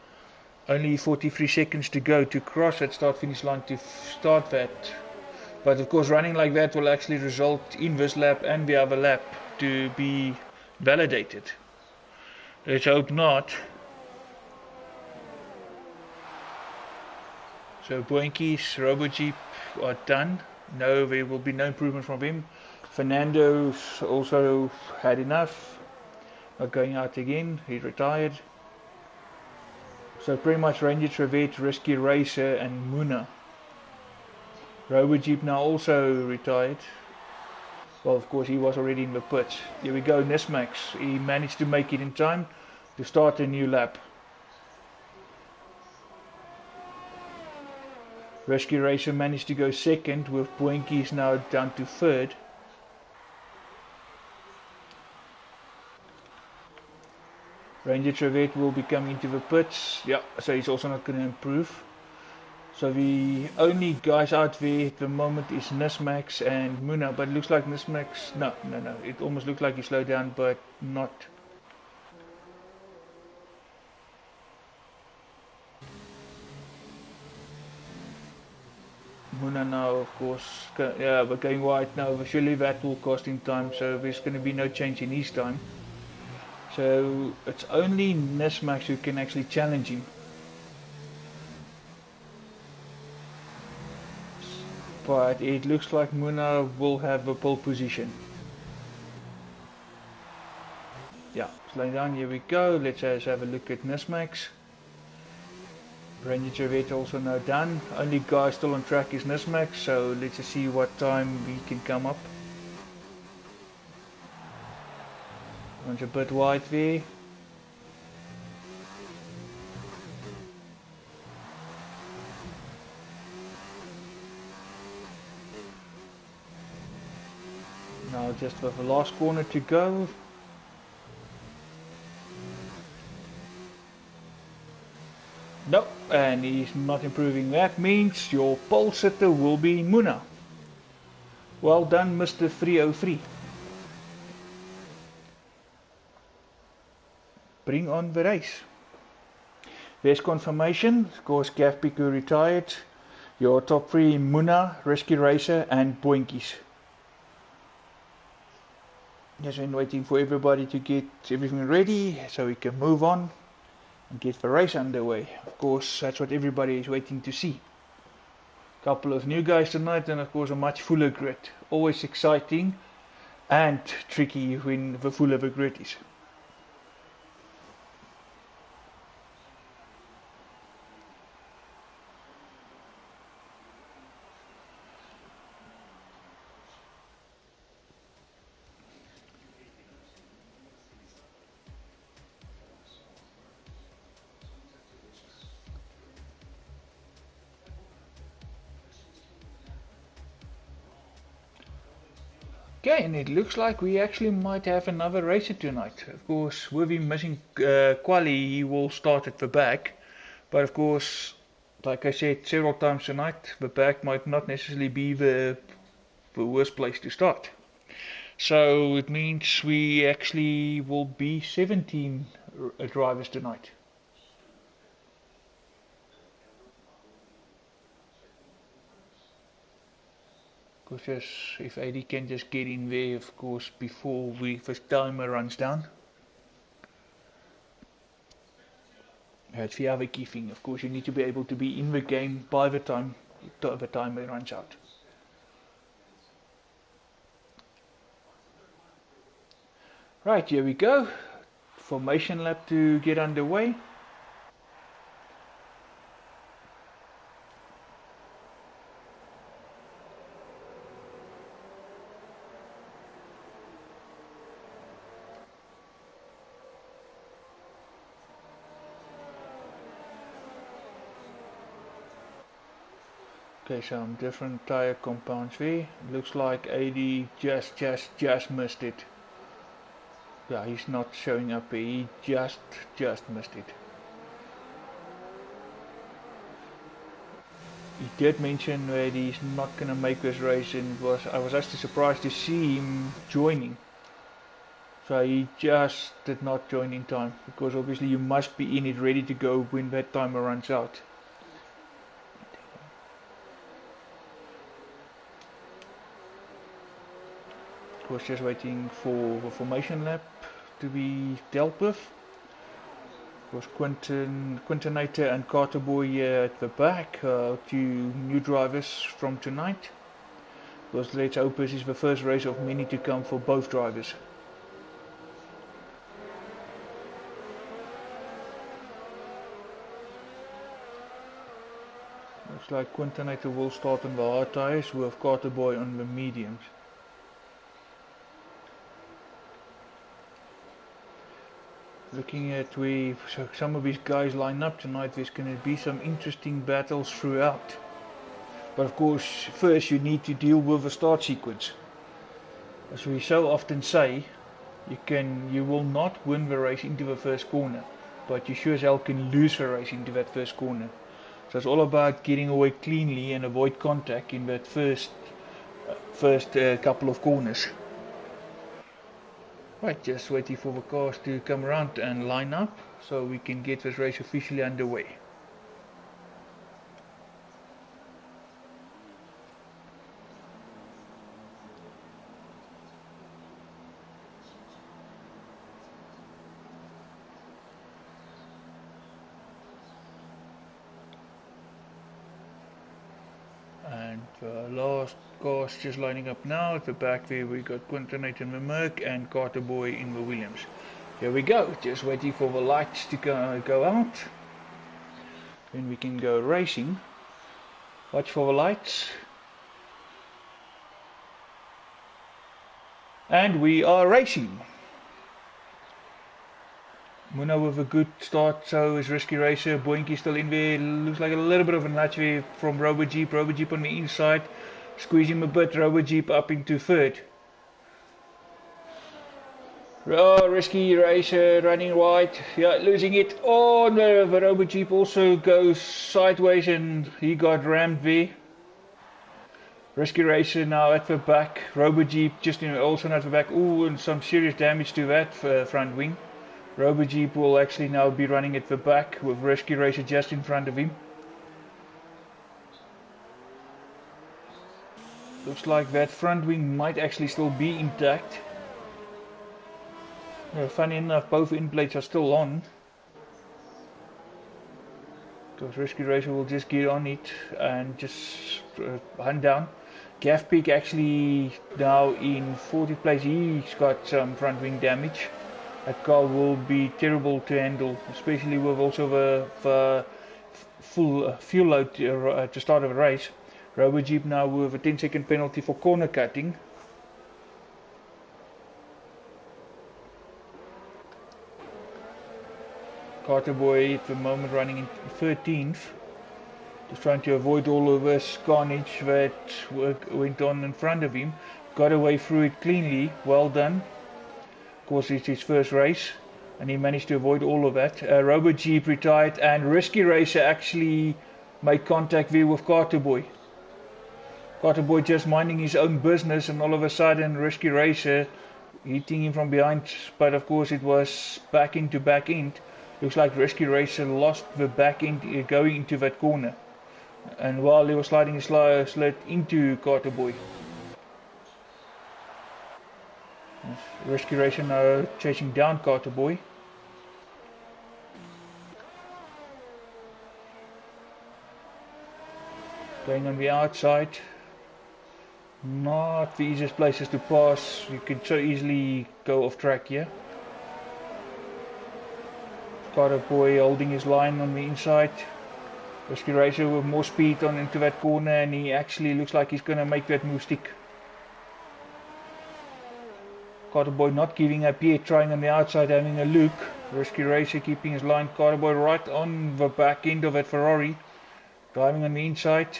Only 43 seconds to go to cross that start finish line to start that. But of course running like that will actually result in this lap and the other lap to be validated. Let's hope not. So Boinki's Robojeep are done. No, there will be no improvement from him. Fernando's also had enough. Not going out again. He retired. So pretty much Ranger Trevette, Risky Racer and Muna. Robojeep now also retired. Well, of course, he was already in the pits. Here we go, Nismax. He managed to make it in time to start a new lap. Risky Racer managed to go second, with Boinkies now down to third. Ranger Trevette will be coming into the pits. Yeah, so he's also not going to improve. So the only guys out there at the moment is Nismax and Muna, but it looks like Nismax, no, it almost looks like he slowed down, but not. Muna now, of course, yeah, but going wide now, surely that will cost him time, so there's going to be no change in his time. So it's only Nismax who can actually challenge him. But it looks like Muna will have a pole position. Yeah, slowing down, here we go. Let's just have a look at Nismax. Ranger Trevette also now done. Only guy still on track is Nismax, so let's just see what time we can come up. Runs a bit wide there. Now just with the last corner to go. Nope, and he's not improving. That means your pole sitter will be Muna. Well done, Mr. 303. Bring on the race. There's confirmation. Of course, Gav Piku retired. Your top three, Muna, Risky Racer and Boinkies. Just been waiting for everybody to get everything ready so we can move on and get the race underway. Of course, that's what everybody is waiting to see. Couple of new guys tonight, and of course a much fuller grid. Always exciting and tricky when the fuller the grid is. Okay, and it looks like we actually might have another racer tonight. Of course, with him missing quali, he will start at the back. But of course, like I said several times tonight, the back might not necessarily be the worst place to start. So it means we actually will be 17 drivers tonight. Because if AD can just get in there, of course, before the timer runs down. That's the other key thing. Of course, you need to be able to be in the game by the time the timer runs out. Right, here we go. Formation lap to get underway. Okay, some different tire compounds here. Looks like AD just missed it. Yeah, he's not showing up here. He just missed it. He did mention that he's not gonna make this race, and I was actually surprised to see him joining. So he just did not join in time, because obviously you must be in it ready to go when that timer runs out. Was just waiting for the formation lap to be dealt with. Was Quintanator and Carter Boy at the back, two new drivers from tonight. Because let's hope this is the first race of many to come for both drivers. Looks like Quintanator will start on the hard tyres with Carter Boy on the mediums. Looking at where some of these guys line up tonight, there's going to be some interesting battles throughout. But of course, first you need to deal with the start sequence. As we so often say, you will not win the race into the first corner, but you sure as hell can lose the race into that first corner. So it's all about getting away cleanly and avoid contact in that first couple of corners. Right, just waiting for the cars to come around and line up so we can get this race officially underway. And the last cars just lining up now. At the back there we got Quintanator in the Merc and Carter Boy in the Williams. Here we go, just waiting for the lights to go out. Then we can go racing. Watch for the lights. And we are racing. Muna with a good start, so is Risky Racer. Boinky still in there. Looks like a little bit of a nudge there from Robojeep. Robojeep on the inside. Squeeze him a bit. Robojeep up into third. Oh, Risky Racer running wide. Yeah, losing it. Oh no, the Robojeep also goes sideways and he got rammed there. Risky Racer now at the back. Robojeep just also at the back. Ooh, and some serious damage to that front wing. Robojeep will actually now be running at the back with Risky Racer just in front of him. Looks like that front wing might actually still be intact. Funny enough, both end plates are still on. Because Risky Racer will just get on it and just hunt down. Gaff Peak actually now in 40th place. He's got some front wing damage. That car will be terrible to handle, especially with also the full fuel load to start of a race. Robojeep now with a 10-second penalty for corner cutting. Carter Boy at the moment running in 13th. Just trying to avoid all of this carnage that went on in front of him. Got away through it cleanly, well done. Of course, it's his first race and he managed to avoid all of that. Robojeep retired and Risky Racer actually made contact there with Carter Boy. Carter Boy just minding his own business and all of a sudden Risky Racer hitting him from behind, but of course it was back end to back end. Looks like Risky Racer lost the back end going into that corner, and while he was sliding his sled into Carter Boy. Risky Racer now chasing down Carter Boy. Going on the outside. Not the easiest places to pass. You can so easily go off track here. Carter Boy holding his line on the inside. Risky Racer with more speed on into that corner, and he actually looks like he's going to make that move stick. Carter Boy not giving up yet, trying on the outside, having a look. Risky Racer keeping his line. Carter Boy right on the back end of that Ferrari. Driving on the inside.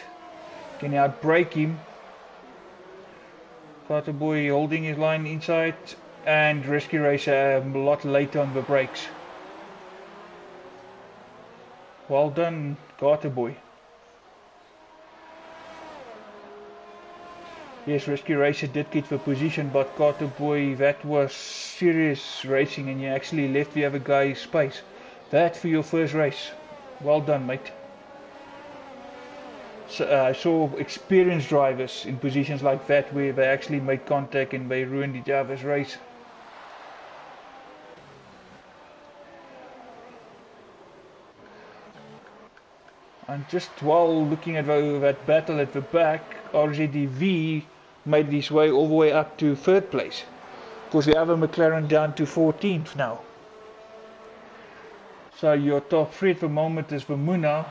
Can he outbrake him? Carter Boy holding his line inside, and Risky Racer a lot later on the brakes. Well done, Carter Boy. Yes, Risky Racer did get the position, but Carter Boy, that was serious racing and you actually left the other guy space. That for your first race. Well done, mate. So, I saw experienced drivers in positions like that where they actually made contact and they ruined each other's race. And just while looking at that battle at the back, RZDV made his way all the way up to 3rd place. Of course, we have a McLaren down to 14th now. So your top 3 at the moment is Vermuna,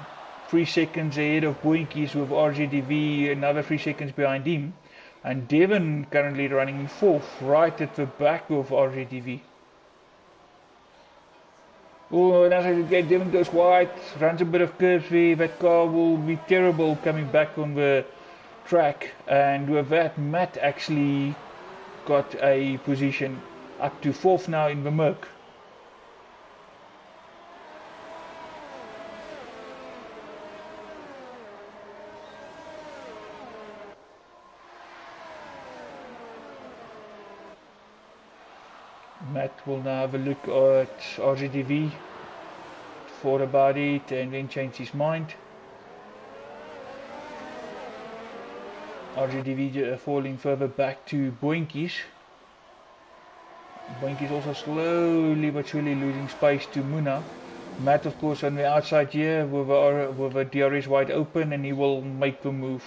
3 seconds ahead of Boinkies, with RZDV another 3 seconds behind him. And Devon currently running in 4th, right at the back of RZDV. Oh, and as I get Devon goes wide, runs a bit of curves there. That car will be terrible coming back on the track. And with that, Matt actually got a position up to 4th now in the Merc. Matt will now have a look at RZDV, thought about it and then changed his mind. RZDV falling further back to Boinkies. Boinkies also slowly but surely losing space to Muna. Matt of course on the outside here with a DRS wide open, and he will make the move.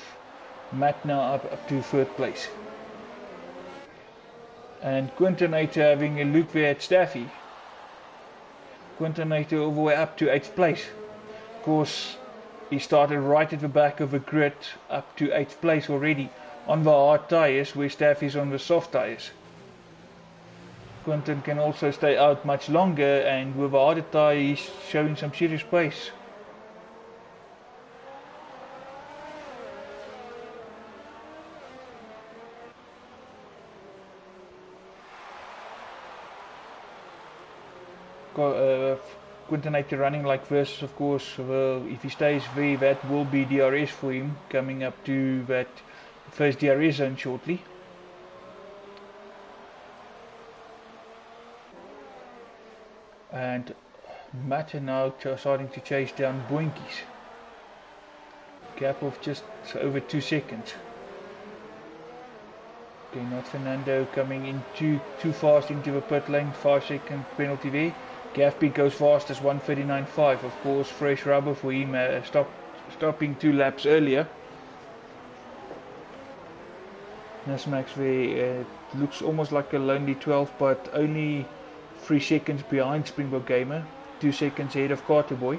Matt now up to 3rd place. And Quintonator having a look there at Staffy. Quintonator all the way up to 8th place. Of course, he started right at the back of the grid up to 8th place already on the hard tyres, where Staffy's on the soft tyres. Quinton can also stay out much longer, and with a harder tyre he's showing some serious pace. Quintonator running like this, of course, if he stays there, that will be DRS for him, coming up to that first DRS zone shortly. And Matt now starting to chase down Boinkies. Gap of just over 2 seconds. Okay, not Fernando coming in too fast into the pit lane, 5-second penalty there. Gaffby goes fast as 1:39.5. Of course, fresh rubber for him, stopping 2 laps earlier. Nismax there looks almost like a lonely 12, but only 3 seconds behind Springbok Gamer, 2 seconds ahead of Carterboy,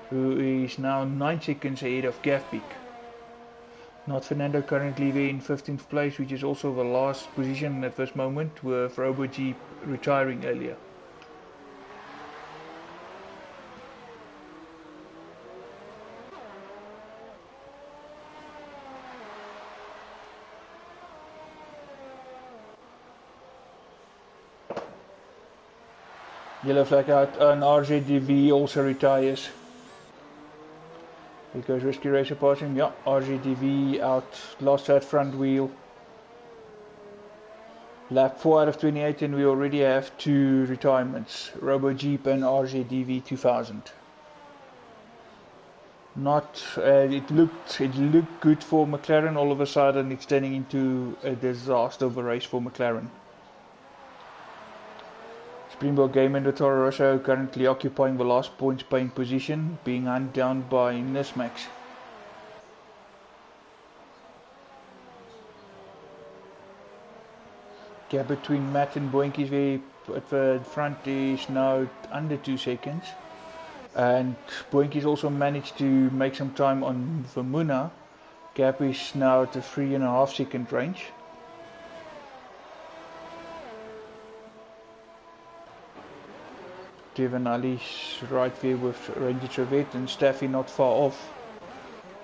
who is now 9 seconds ahead of Gaffbeek. Not Fernando currently there in 15th place, which is also the last position at this moment, with RoboG retiring earlier. Yellow flag out, and RZDV also retires. Because Risky Racer passing, yeah, RZDV out, lost that front wheel. Lap 4 out of 28, and we already have 2 retirements, Robo Jeep and RZDV 2000. It looked good for McLaren. All of a sudden it's turning into a disaster of a race for McLaren. Springbok Game and the Toro Rosso currently occupying the last points paying position, being hunted down by Nismax. Gap between Matt and Boinkies at the front is now under 2 seconds. And Boinkies also managed to make some time on Vermuna. Gap is now at the 3.5 second range. Devon Ali's right there with Ranger Trevette, and Staffy not far off.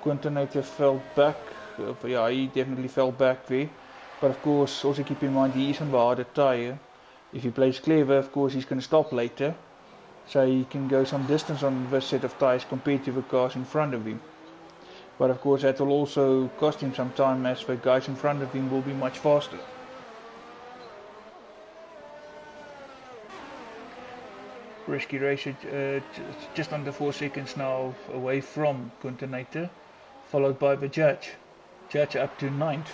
Quintonator fell back, yeah, he definitely fell back there. But of course, also keep in mind he is on the harder tyre. If he plays clever, of course he's going to stop later, so he can go some distance on this set of tyres compared to the cars in front of him. But of course that will also cost him some time, as the guys in front of him will be much faster. Risky Racer just under 4 seconds now away from Quintonator, followed by the Judge. Judge up to 9th.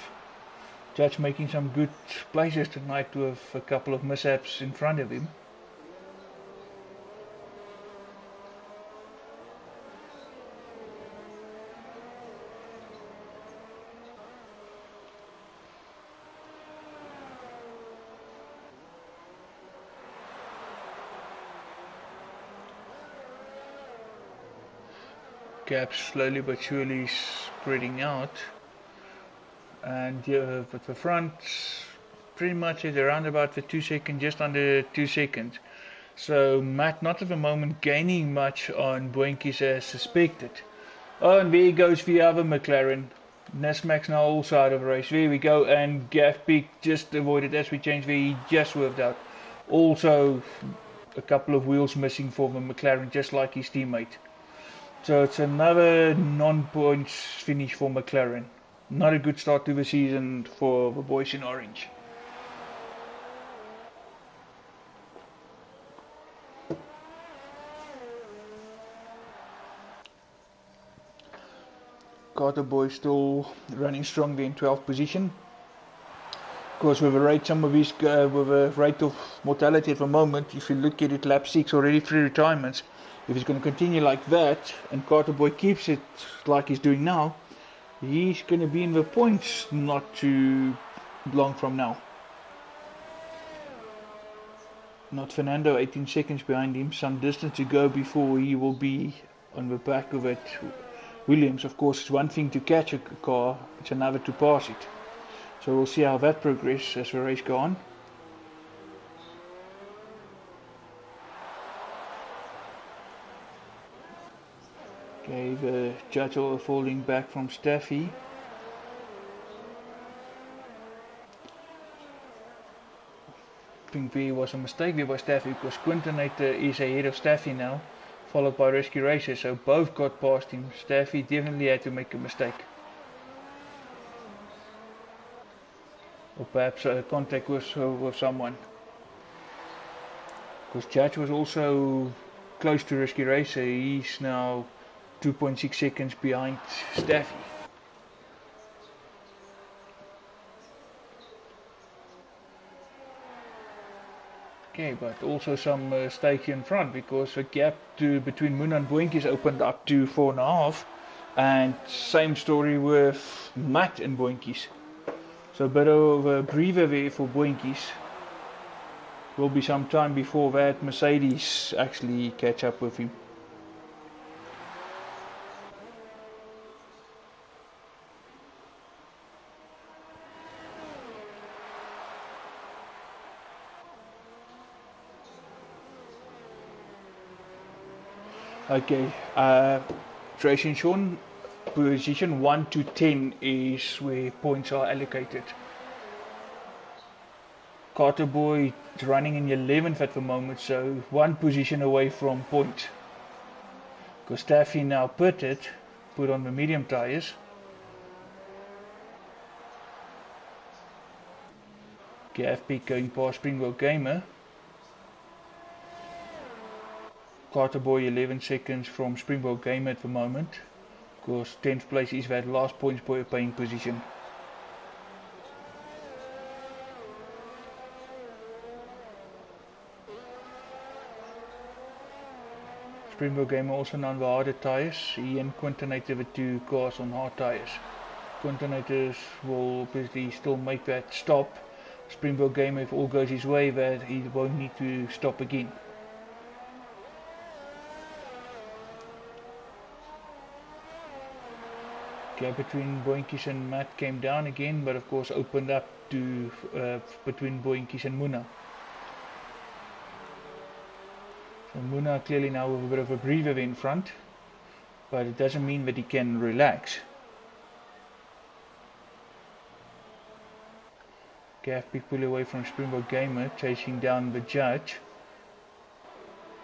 Judge making some good places tonight with a couple of mishaps in front of him. gap slowly but surely spreading out, and but the front pretty much is around about the 2 seconds, just under 2 seconds. So Matt not at the moment gaining much on Boinkies as suspected. Oh, and there goes the other McLaren. Nesmax now also out of the race. There we go, and Gav Peak just avoided as we changed there. He just swerved out. Also a couple of wheels missing for the McLaren, just like his teammate. So it's another non-points finish for McLaren. Not a good start to the season for the boys in orange. Carter boy still running strongly in 12th position. Of course, with a rate, some of his with a rate of mortality at the moment, if you look at it, lap 6 already 3 retirements. If he's going to continue like that, and Carter boy keeps it like he's doing now, he's going to be in the points not too long from now. Not Fernando, 18 seconds behind him, some distance to go before he will be on the back of it. Williams, of course, it's one thing to catch a car, it's another to pass it. So we'll see how that progresses as the race goes on. Okay, the judge are falling back from Staffy. I think there was a mistake there by Staffy because Quintanator is ahead of Staffy now, followed by Rescue Racer, so both got past him. Staffy definitely had to make a mistake. Or perhaps contact with someone. Because Judge was also close to Rescue Racer, he's now 2.6 seconds behind Staffy. Okay, but also some stake in front because the gap between Moon and Boinkies opened up to 4.5, and same story with Matt and Boinkies. So a bit of a breather there for Boinkies. Will be some time before that Mercedes actually catch up with him. Okay, Tracy and Sean, position 1 to 10 is where points are allocated. Carter Boy is running in 11th at the moment, so one position away from point. Because Staffy now pitted, put on the medium tyres. Gav Peak going past Springbok Gamer. Carter Boy 11 seconds from Springbok Gamer at the moment. Of course, 10th place is that last points boy paying position. Springbok Gamer also on the harder tyres. He and Quintanator the two cars on hard tyres. Quintanators will obviously still make that stop. Springbok Gamer, if all goes his way, that he won't need to stop again. Gap between Boinkies and Matt came down again, but of course opened up to between Boinkies and Muna. So Muna clearly now with a bit of a breather in front, but it doesn't mean that he can relax. Gav Peak pull away from Springbok Gamer, chasing down the judge,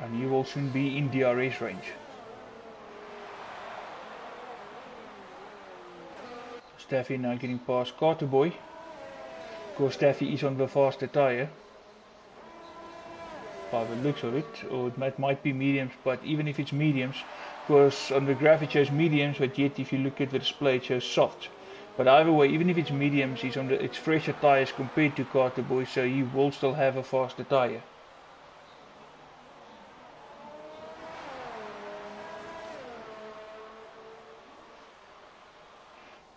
and he will soon be in DRS range. Staffy now getting past Carter Boy. Of course, Staffy is on the faster tyre, by the looks of it, or it might be mediums, but even if it's mediums, because on the graph it shows mediums, but yet if you look at the display it shows softs. But either way, even if it's mediums, it's fresher tyres compared to Carter Boy, so he will still have a faster tyre.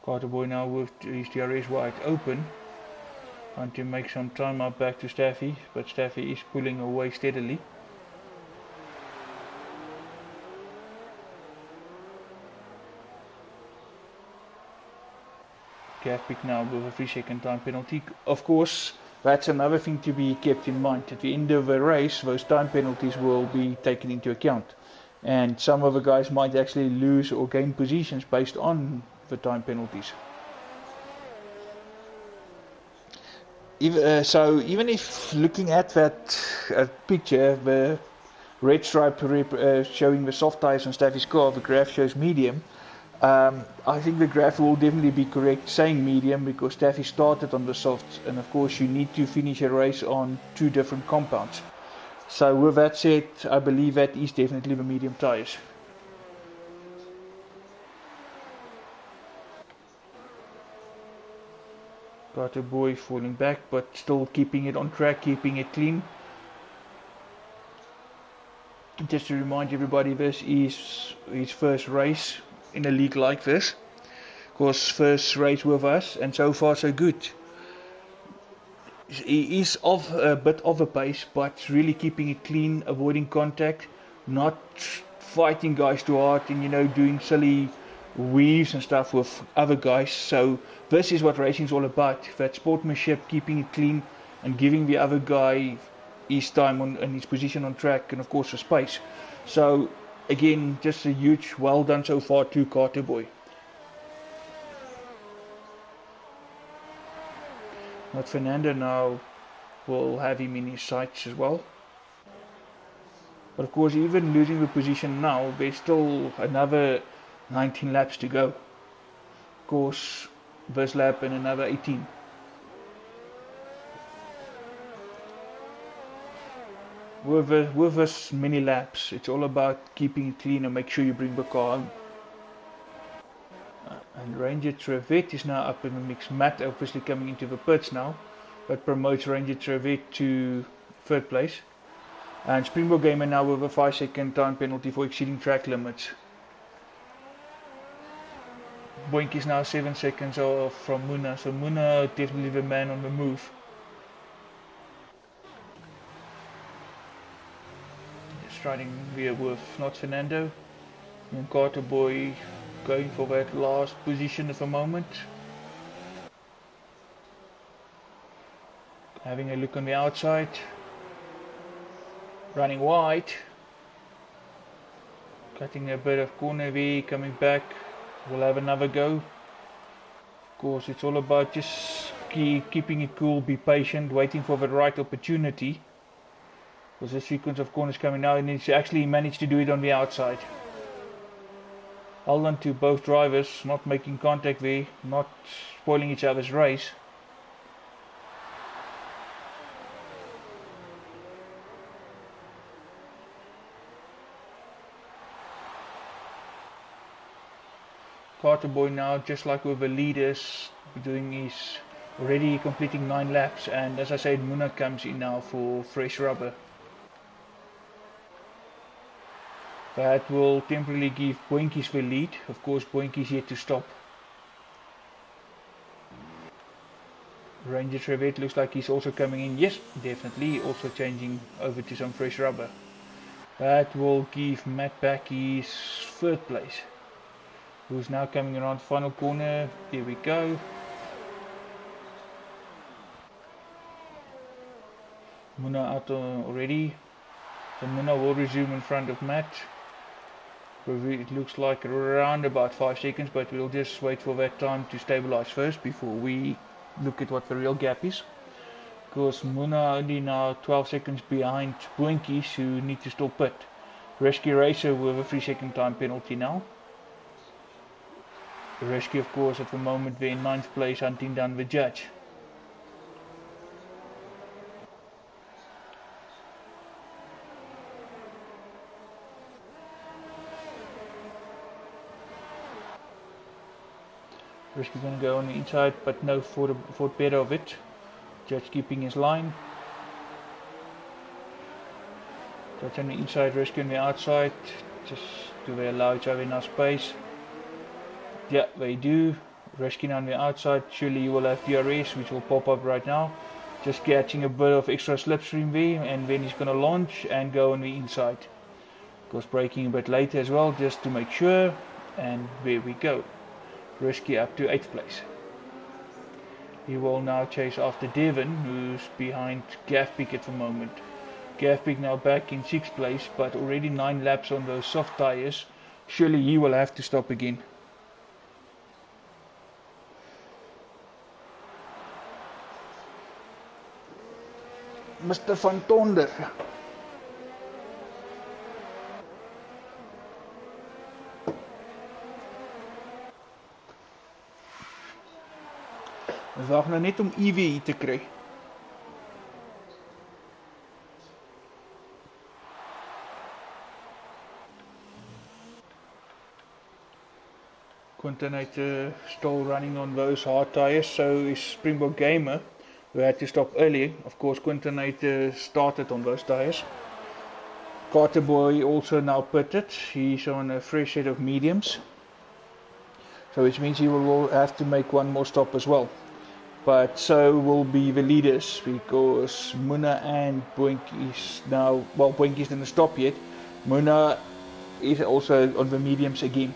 Carter Boy now with his DRS wide open, trying to make some time up back to Staffy, but Staffy is pulling away steadily. gap pick now with a 3-second time penalty. Of course, that's another thing to be kept in mind. At the end of a race, those time penalties will be taken into account. And some of the guys might actually lose or gain positions based on the time penalties. So even if looking at that picture, the red stripe showing the soft tyres on Staffy's car, the graph shows medium. I think the graph will definitely be correct saying medium because Staffy started on the softs, and of course you need to finish a race on 2 different compounds. So with that said, I believe that is definitely the medium tyres. Got a boy falling back, but still keeping it on track, keeping it clean. Just to remind everybody, this is his first race in a league like this. Of course, first race with us, and so far so good. He is off a bit of a pace, but really keeping it clean, avoiding contact, not fighting guys too hard, and doing silly weaves and stuff with other guys. So this is what racing is all about, that sportsmanship, keeping it clean and giving the other guy his time and his position on track, and of course the space. So again, just a huge well done so far to Carter Boy. But Fernando now will have him in his sights as well. But of course, even losing the position now, there's still another 19 laps to go. Of course, this lap and another 18. With this many laps, it's all about keeping it clean and make sure you bring the car home. And Ranger Trevette is now up in the mix. Matt obviously coming into the pits now. That promotes Ranger Trevette to 3rd place. And Springbok Gamer now with a 5-second time penalty for exceeding track limits. Boink is now 7 seconds off from Muna. So Muna definitely the man on the move. Just riding here with not Fernando. And Carter Boy going for that last position at the moment. Having a look on the outside. Running wide. Cutting a bit of corner there, coming back. We'll have another go. Of course, it's all about just keeping it cool, be patient, waiting for the right opportunity. There's a sequence of corners coming out, and he's actually managed to do it on the outside. Hold on to both drivers, not making contact there, not spoiling each other's race. Carter Boy now, just like with the leaders, doing his already completing 9 laps, and as I said, Muna comes in now for fresh rubber. That will temporarily give Boinkies the lead. Of course, Boinkies yet to stop. Ranger Trevette looks like he's also coming in. Yes, definitely, also changing over to some fresh rubber. That will give Matt back his 3rd place. Who's now coming around the final corner. There we go. Muna out already. So Muna will resume in front of Matt. It looks like around about 5 seconds, but we'll just wait for that time to stabilize first before we look at what the real gap is. Because Muna only now 12 seconds behind Boinkies, who need to still pit. Rescue Racer with a 3-second time penalty now. The Rescue, of course, at the moment they're in 9th place, hunting down the judge. Rescue going to go on the inside, but no thought better of it. Judge keeping his line. Judge on the inside, Rescue on the outside. Just do they allow each other enough space? Yeah, they do. Rescue on the outside. Surely you will have DRS, which will pop up right now. Just catching a bit of extra slipstream there, and then he's going to launch and go on the inside. Of course, braking a bit later as well, just to make sure. And there we go. Rescue up to 8th place. He will now chase after Devon, who's behind Gavpik at the moment. Gavpik now back in 6th place, but already 9 laps on those soft tyres. Surely he will have to stop again. Mr. Van Tonder. Ons wag nou net om EV hier te kry. Quinton still running on those hard tyres, so is Springbok Gamer, who had to stop early. Of course, Quinton started on those tyres. Carter Boy also now pitted. He's on a fresh set of mediums, so which means he will have to make one more stop as well. But so will be the leaders, because Muna and Boinkies now, well, Boinkies didn't stop yet. Muna is also on the mediums again.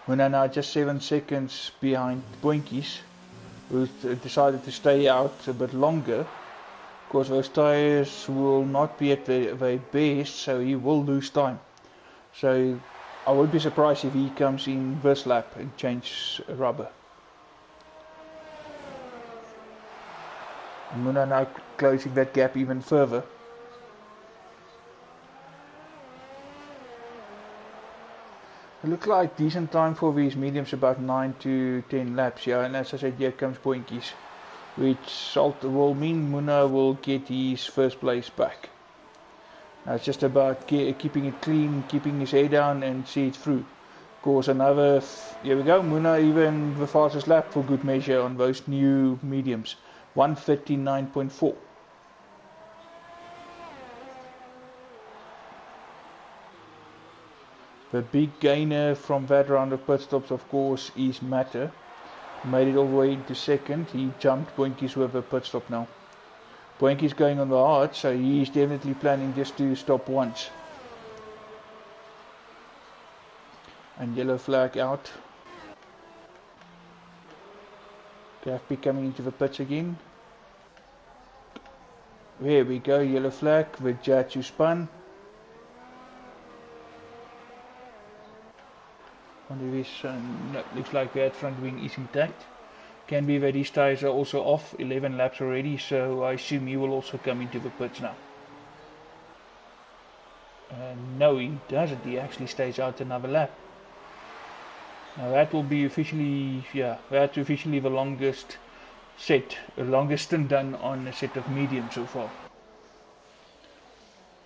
Muna now just 7 seconds behind Boinkies, who decided to stay out a bit longer, because those tyres will not be at the best, so he will lose time. So I would be surprised if he comes in this lap and changes rubber. Muna now closing that gap even further. It looks like decent time for these mediums, about 9 to 10 laps. Yeah, and as I said, here comes Boinkies, which will mean Muna will get his first place back. Now it's just about keeping it clean, keeping his head down and see it through. Of course, here we go, Muna even the fastest lap for good measure on those new mediums. 1:39.4. The big gainer from that round of pit stops, of course, is Matter. Made it all the way into second. He jumped Boinkies with a pit stop now. Boinkies going on the hard, so he's definitely planning just to stop once. And yellow flag out. Gavpik coming into the pits again. There we go, yellow flag with judge who spun. Looks like that front wing is intact. Can be that these tyres are also off, 11 laps already, so I assume he will also come into the pits now. No, he doesn't, he actually stays out another lap. Now that will be officially, that's officially the longest stint done on a set of medium so far.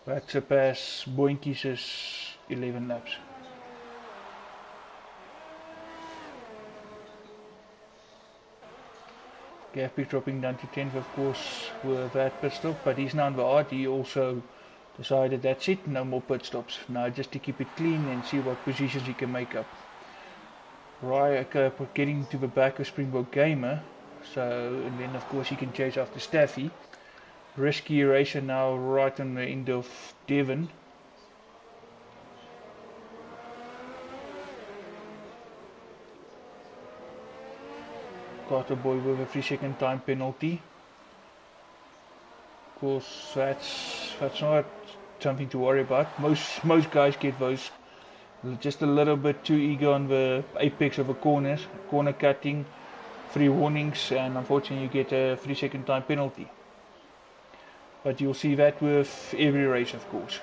That surpassed Boinkies' 11 laps. Gavpik dropping down to 10th, of course, with that pit stop, but he's now on the hard. He also decided that's it, no more pit stops. Now just to keep it clean and see what positions he can make up. Right, getting to the back of Springbok Gamer, and then of course he can chase after Staffy. Risky racer now right on the end of Devon. Carter Boy with a 3-second time penalty. Of course, that's not something to worry about. Most guys get those. Just a little bit too eager on the apex of a corner cutting, 3 warnings, and unfortunately you get a 3-second time penalty. But you'll see that with every race, of course.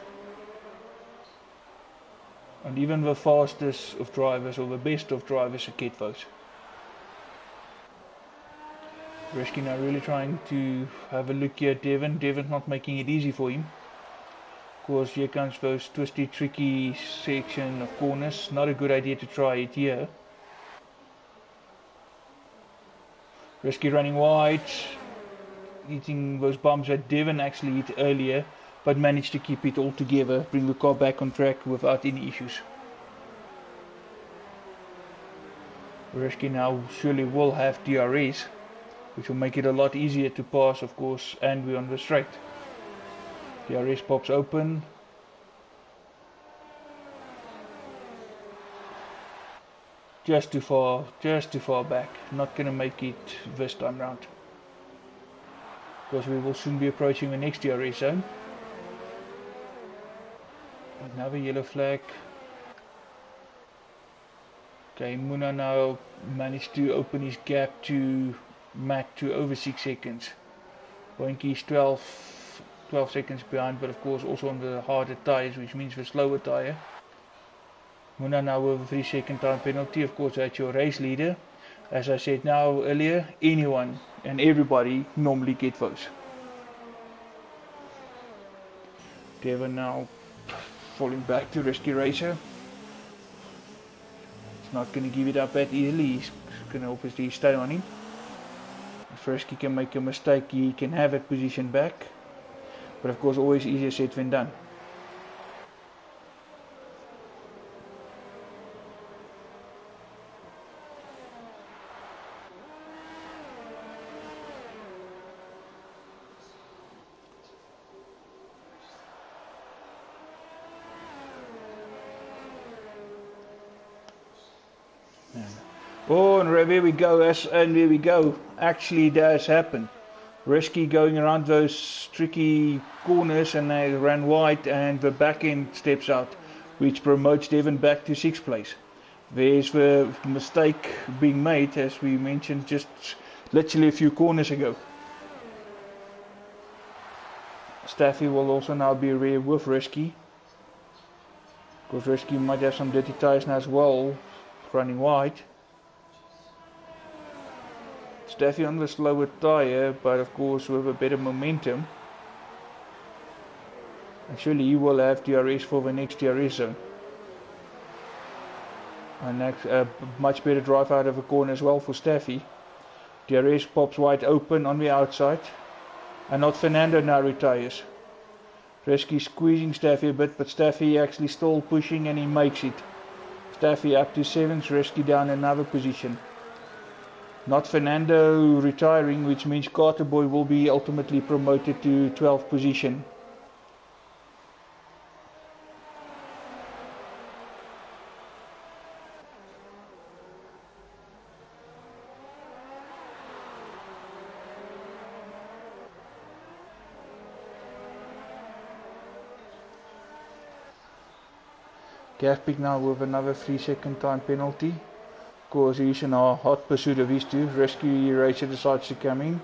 And even the fastest of drivers or the best of drivers get those. Rescue now really trying to have a look here at Devon. Devon's not making it easy for him. Of course, here comes those twisty, tricky section of corners. Not a good idea to try it here. Risky running wide, hitting those bumps that Devon actually hit earlier, but managed to keep it all together, bring the car back on track without any issues. Risky now surely will have DRS, which will make it a lot easier to pass, of course, and we're on the straight. DRS pops open. just too far back. Not gonna make it this time round. Because we will soon be approaching the next DRS zone. Another yellow flag. Okay, Muna now managed to open his gap to Matt to over 6 seconds. Boinky's 12 seconds behind, but of course also on the harder tyres, which means the slower tyre. Muna now with a 3-second time penalty. Of course, that's your race leader. As I said now earlier, anyone and everybody normally get those. Devon now falling back to Risky Racer. He's not going to give it up that easily. He's going to obviously stay on him. If Risky can make a mistake, he can have that position back. But of course, always easier said than done. Oh, and there we go, and there we go. Actually, does happen. Risky going around those tricky corners, and they ran wide, and the back end steps out, which promotes Devon back to 6th place. There's the mistake being made, as we mentioned just literally a few corners ago. Staffy will also now be rear with Risky, because Risky might have some dirty tyres now as well, running wide. Staffy on the slower tyre, but of course with a better momentum. And surely he will have DRS for the next DRS zone. And next, much better drive out of the corner as well for Staffy. DRS pops wide open on the outside. And not Fernando now retires. Risky squeezing Staffy a bit, but Staffy actually still pushing, and he makes it. Staffy up to 7th, Risky down another position. Not Fernando retiring, which means Carter Boy will be ultimately promoted to 12th position. Gaspic now with another 3-second time penalty. Of course, he's in a hot pursuit of these two. Rescue Racer decides to come in.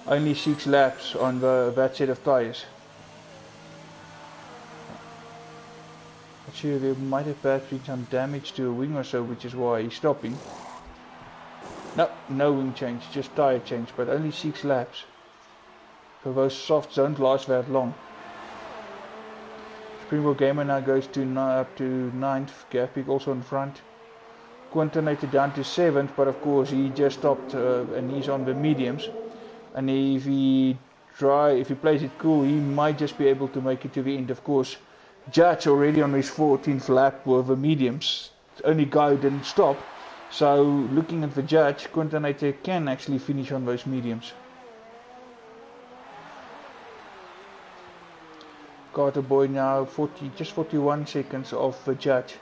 Only 6 laps on that set of tyres. Actually, there might have been some damage to a wing or so, which is why he's stopping. No wing change, just tyre change, but only 6 laps. So those softs don't last that long. Springbok Gamer now goes up to 9th. Gaspic also in front. Quintanator down to 7th, but of course he just stopped and he's on the mediums. And if he plays it cool, he might just be able to make it to the end. Of course, Judge already on his 14th lap with the mediums. The only guy who didn't stop. So looking at the Judge, Quintanator can actually finish on those mediums. Carter Boy now just 41 seconds off the Judge.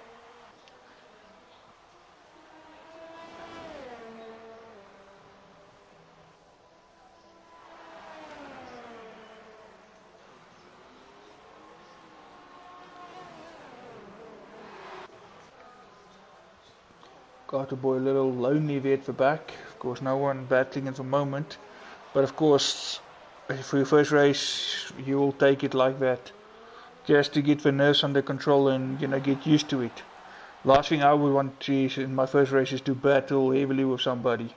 Carter Boy a little lonely there at the back. Of course, no one battling at the moment. But of course, for your first race, you will take it like that. Just to get the nerves under control and get used to it. Last thing I would want to is in my first race is to battle heavily with somebody.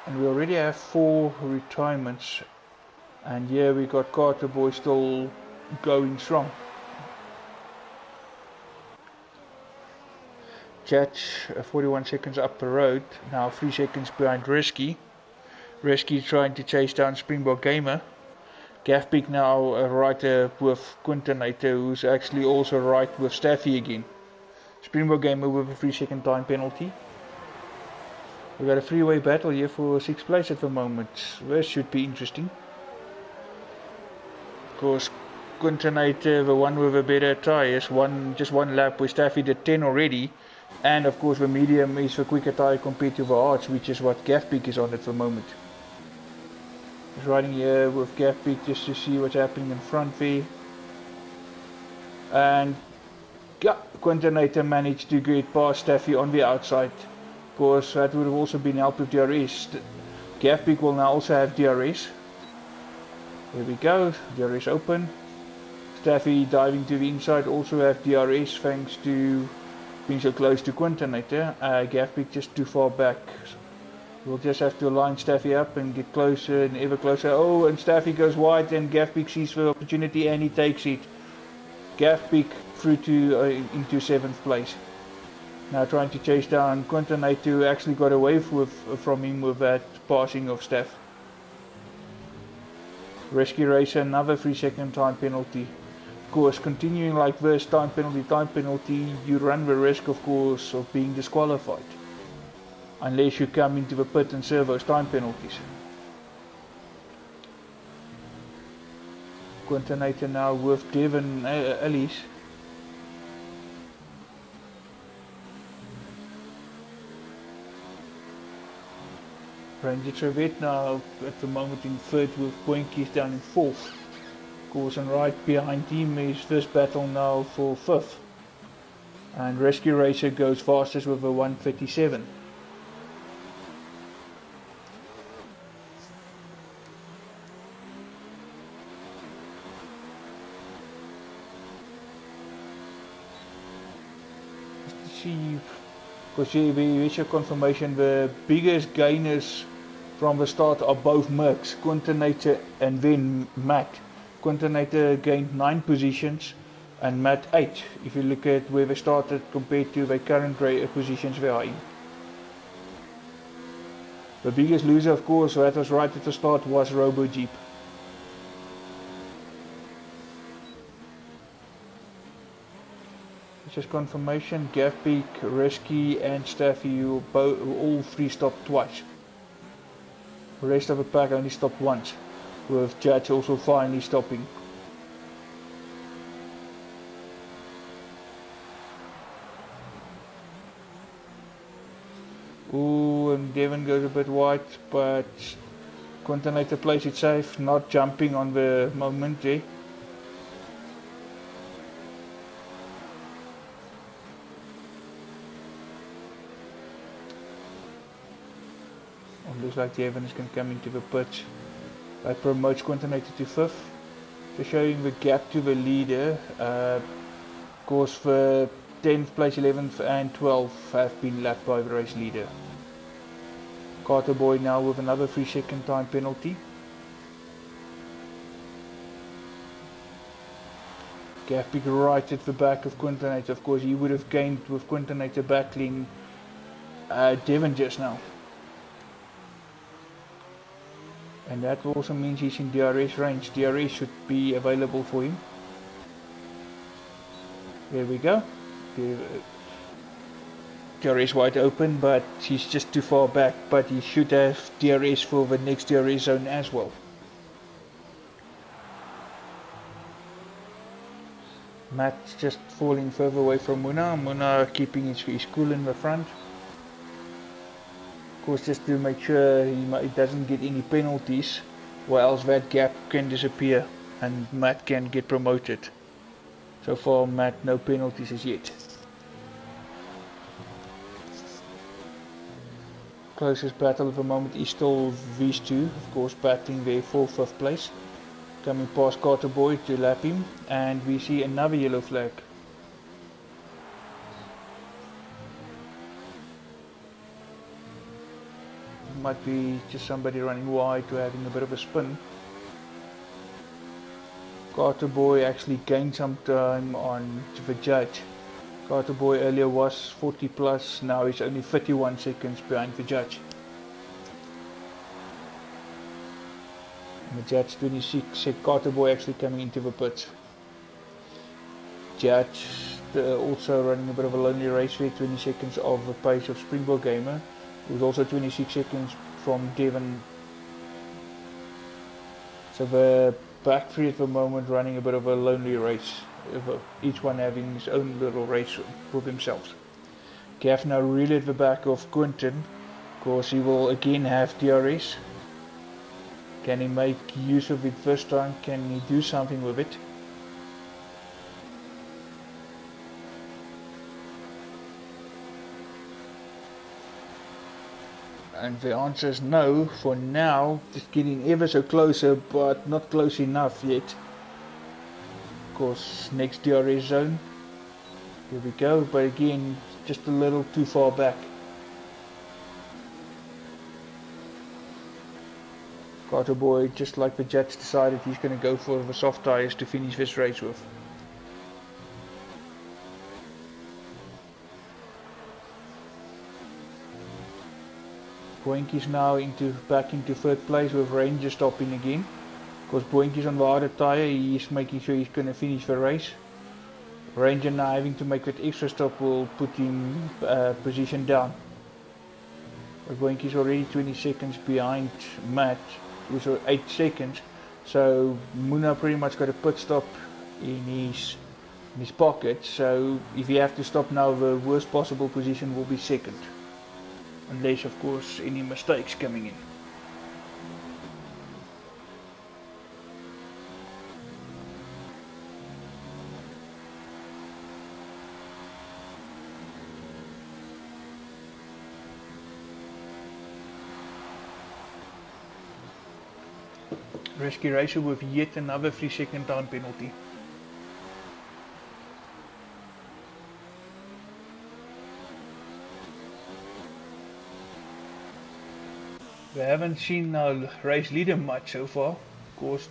And we already have 4 retirements. And here we got Carter Boy still going strong. Judge 41 seconds up the road, now 3 seconds behind Risky. Risky trying to chase down Springbok Gamer. Gaspic now right with Quintanator, who's actually also right with Staffy again. Springbok Gamer with a 3-second time penalty. We've got a 3-way battle here for 6th place at the moment. This should be interesting. course, Continental, the one with the better tyres, just one lap with Staffy did 10 already, and of course the medium is the quicker tyre compared to the hards, which is what Gafpeak is on at the moment. Just riding here with Gafpeak just to see what's happening in front there, and yeah, Continental managed to get past Staffy on the outside. Of course, that would have also been helped with DRS. Gafpeak will now also have DRS. Here we go, DRS open. Staffy diving to the inside also have DRS thanks to being so close to Quintanator. Gafpeak just too far back. We'll just have to line Staffy up and get closer and ever closer. Oh, and Staffy goes wide and Gafpeak sees the opportunity and he takes it. Gafpeak through to into 7th place. Now trying to chase down Quintanator, who actually got away from him with that passing of Staff. Rescue Racer, another 3-second time penalty. Of course, continuing like this, time penalty, you run the risk, of course, of being disqualified. Unless you come into the pit and serve those time penalties. Quintanator now with Devon Ellis. Ranger Trevette now at the moment in 3rd with Poinkies down in 4th. Of course, and right behind him is this battle now for 5th. And Rescue Racer goes fastest with a 1:37. See, because we your confirmation, the biggest gainers from the start are both Mercs, Quintanator and then Matt. Quintanator gained 9 positions and Matt 8, if you look at where they started compared to the current positions they are in. The biggest loser, of course, that was right at the start, was Robo Jeep. Just confirmation, Gafpeak, Rescue and Staffy all 3 stopped twice. The rest of the pack only stopped once, with Judge also finally stopping. Ooh, and Devon goes a bit wide, but Continental plays it safe, not jumping on the moment there. Looks like Devon is going to come into the pit. That promotes Quintanator to 5th. So showing the gap to the leader. Of course, for 10th place, 11th and 12th have been lapped by the race leader. Carter Boy now with another 3-second time penalty. Gafpeak right at the back of Quintanator. Of course, he would have gained with Quintanator battling Devon just now. And that also means he's in DRS range. DRS should be available for him. There we go. DRS wide open, but he's just too far back. But he should have DRS for the next DRS zone as well. Matt's just falling further away from Muna. Muna keeping his cool in the front. Of course, just to make sure he doesn't get any penalties, or else that gap can disappear and Matt can get promoted. So far, Matt, no penalties as yet. Closest battle of the moment is still these two, of course, battling there for 5th place. Coming past Carter Boy to lap him, and we see another yellow flag. Might be just somebody running wide to having a bit of a spin. Carter Boy actually gained some time on the Judge. Carter Boy earlier was 40 plus, now he's only 31 seconds behind the Judge. And the Judge 26 said Carter Boy actually coming into the pits. Judge also running a bit of a lonely race there, 20 seconds of the pace of Springbok Gamer. It was also 26 seconds from Devon. So the back three at the moment running a bit of a lonely race, each one having his own little race for themselves. Gav now really at the back of Quinton, because he will again have DRS. Can he make use of it this time? Can he do something with it? And the answer is no for now. Just getting ever so closer, but not close enough yet. Of course, next DRS zone. Here we go, but again, just a little too far back. Carter Boy, just like the Jets, decided he's going to go for the soft tyres to finish this race with. Boinky's now back into third place with Ranger stopping again. Because Boinky's on the harder tyre, he's making sure he's going to finish the race. Ranger now having to make that extra stop will put him position down. But Boinky's already 20 seconds behind Matt, which are 8 seconds. So Muna pretty much got a pit stop in his pocket. So if he have to stop now, the worst possible position will be second. Unless, of course, any mistakes coming in. Risky racer with yet another 3-second time penalty. We haven't seen our race leader much so far. Of course,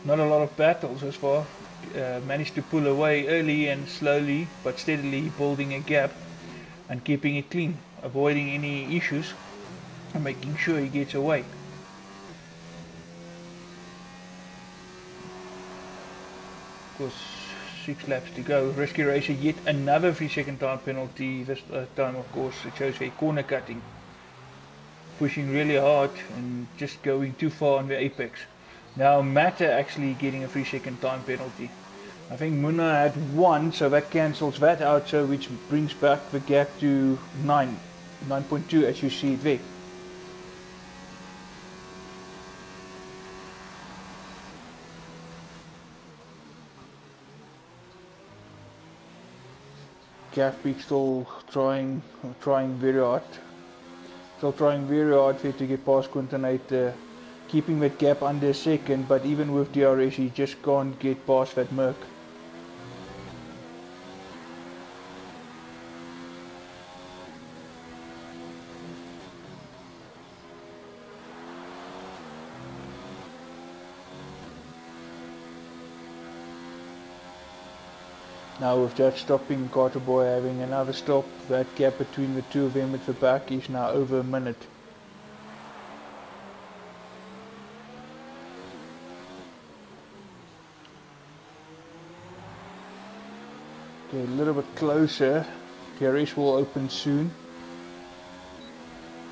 not a lot of battles as far. Managed to pull away early and slowly but steadily building a gap and keeping it clean, avoiding any issues and making sure he gets away. Of course, 6 laps to go. Risky racer, yet another 3-second time penalty. This time, of course, it shows a corner cutting. Pushing really hard and just going too far on the apex. Now Matter actually getting a 3-second time penalty. I think Muna had 1, so that cancels that out, so which brings back the gap to 9.2 as you see it there. Gaffbeek still trying very hard. Still trying very hard to get past Quintonator, keeping that gap under a second, but even with DRS he just can't get past that Merc. Now with that stopping, Carter Boy having another stop, that gap between the two of them at the back is now over a minute. Okay, a little bit closer. DRS will open soon.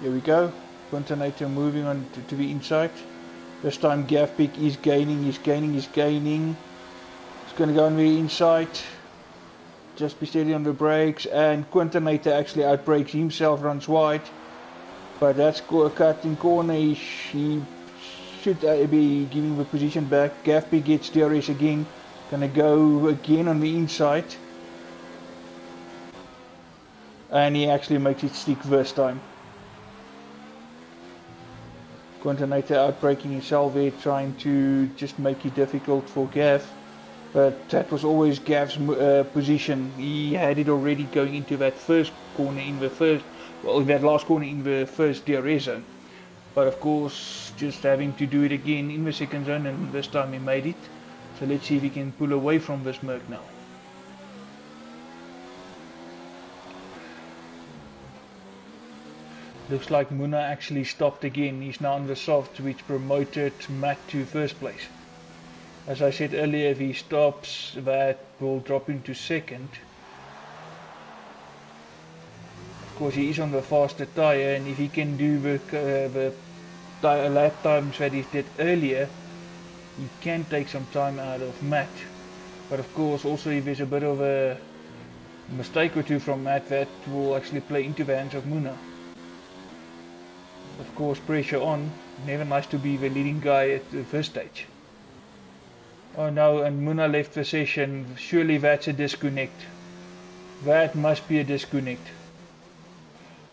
Here we go. Quintonator moving on to the inside. This time Gaffbeek is gaining, he's gaining. It's going to go on the inside. Just be steady on the brakes, and Quintonator actually outbrakes himself, runs wide. But that's a cutting corner, he should be giving the position back. Gaffbeek gets DRS again, gonna go again on the inside. And he actually makes it stick this time. Quintonator outbraking himself there, trying to just make it difficult for Gav. But that was always Gav's position. He had it already going into that first corner in the first, well, that last corner in the first DRS zone. But of course, just having to do it again in the second zone, and this time he made it. So let's see if he can pull away from this Merc now. Looks like Muna actually stopped again. He's now on the soft, which promoted Matt to first place. As I said earlier, if he stops, that will drop him to second. Of course, he is on the faster tyre, and if he can do the lap times that he did earlier, he can take some time out of Matt. But of course, also if there's a bit of a mistake or two from Matt, that will actually play into the hands of Muna. Of course, pressure on. Never nice to be the leading guy at the first stage. Oh no, and Muna left the session. Surely that's a disconnect. That must be a disconnect.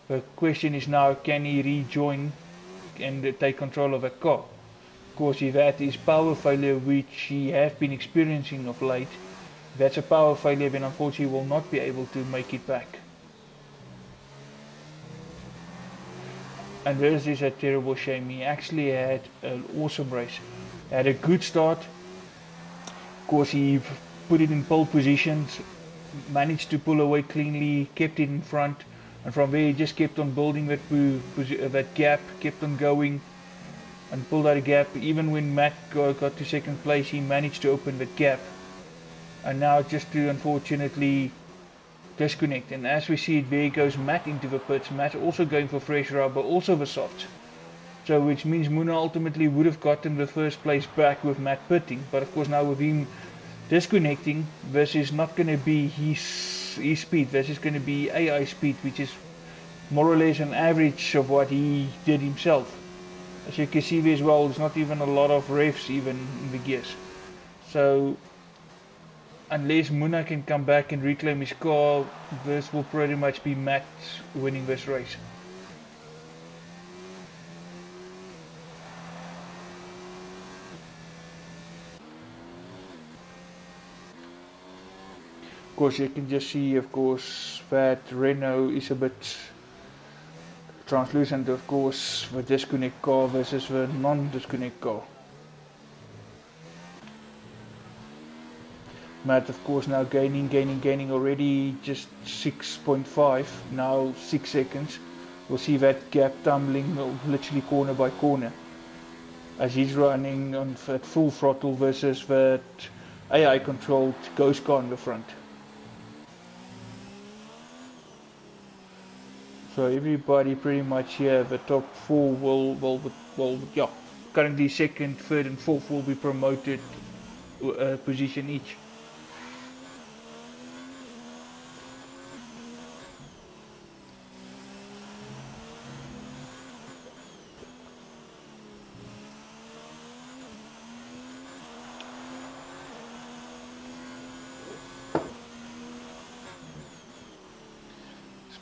The question is now, can he rejoin and take control of the car? Of course, if that is power failure, which he has been experiencing of late, if that's a power failure, then unfortunately he will not be able to make it back. And this is a terrible shame. He actually had an awesome race. Had a good start. Of course, he put it in pole positions, managed to pull away cleanly, kept it in front, and from there he just kept on building that gap, kept on going and pulled out a gap. Even when Matt got to second place, he managed to open that gap. And now just to unfortunately disconnect, and as we see it, there goes Matt into the pits. Matt also going for fresh rubber, also the softs. So which means Muna ultimately would have gotten the first place back with Matt pitting, but of course now with him disconnecting, this is not going to be his speed, this is going to be AI speed, which is more or less an average of what he did himself. As you can see there as well, there's not even a lot of revs even in the gears. So unless Muna can come back and reclaim his car, this will pretty much be Matt winning this race. Of course, you can just see, of course, that Renault is a bit translucent, of course, the disconnect car versus the non-disconnect car. Matt, of course, now gaining already, just 6.5, now 6 seconds. We'll see that gap tumbling literally corner by corner as he's running on at full throttle versus that AI controlled ghost car in the front. So everybody pretty much here, the top 4 will yeah, currently second, third and fourth will be promoted position each.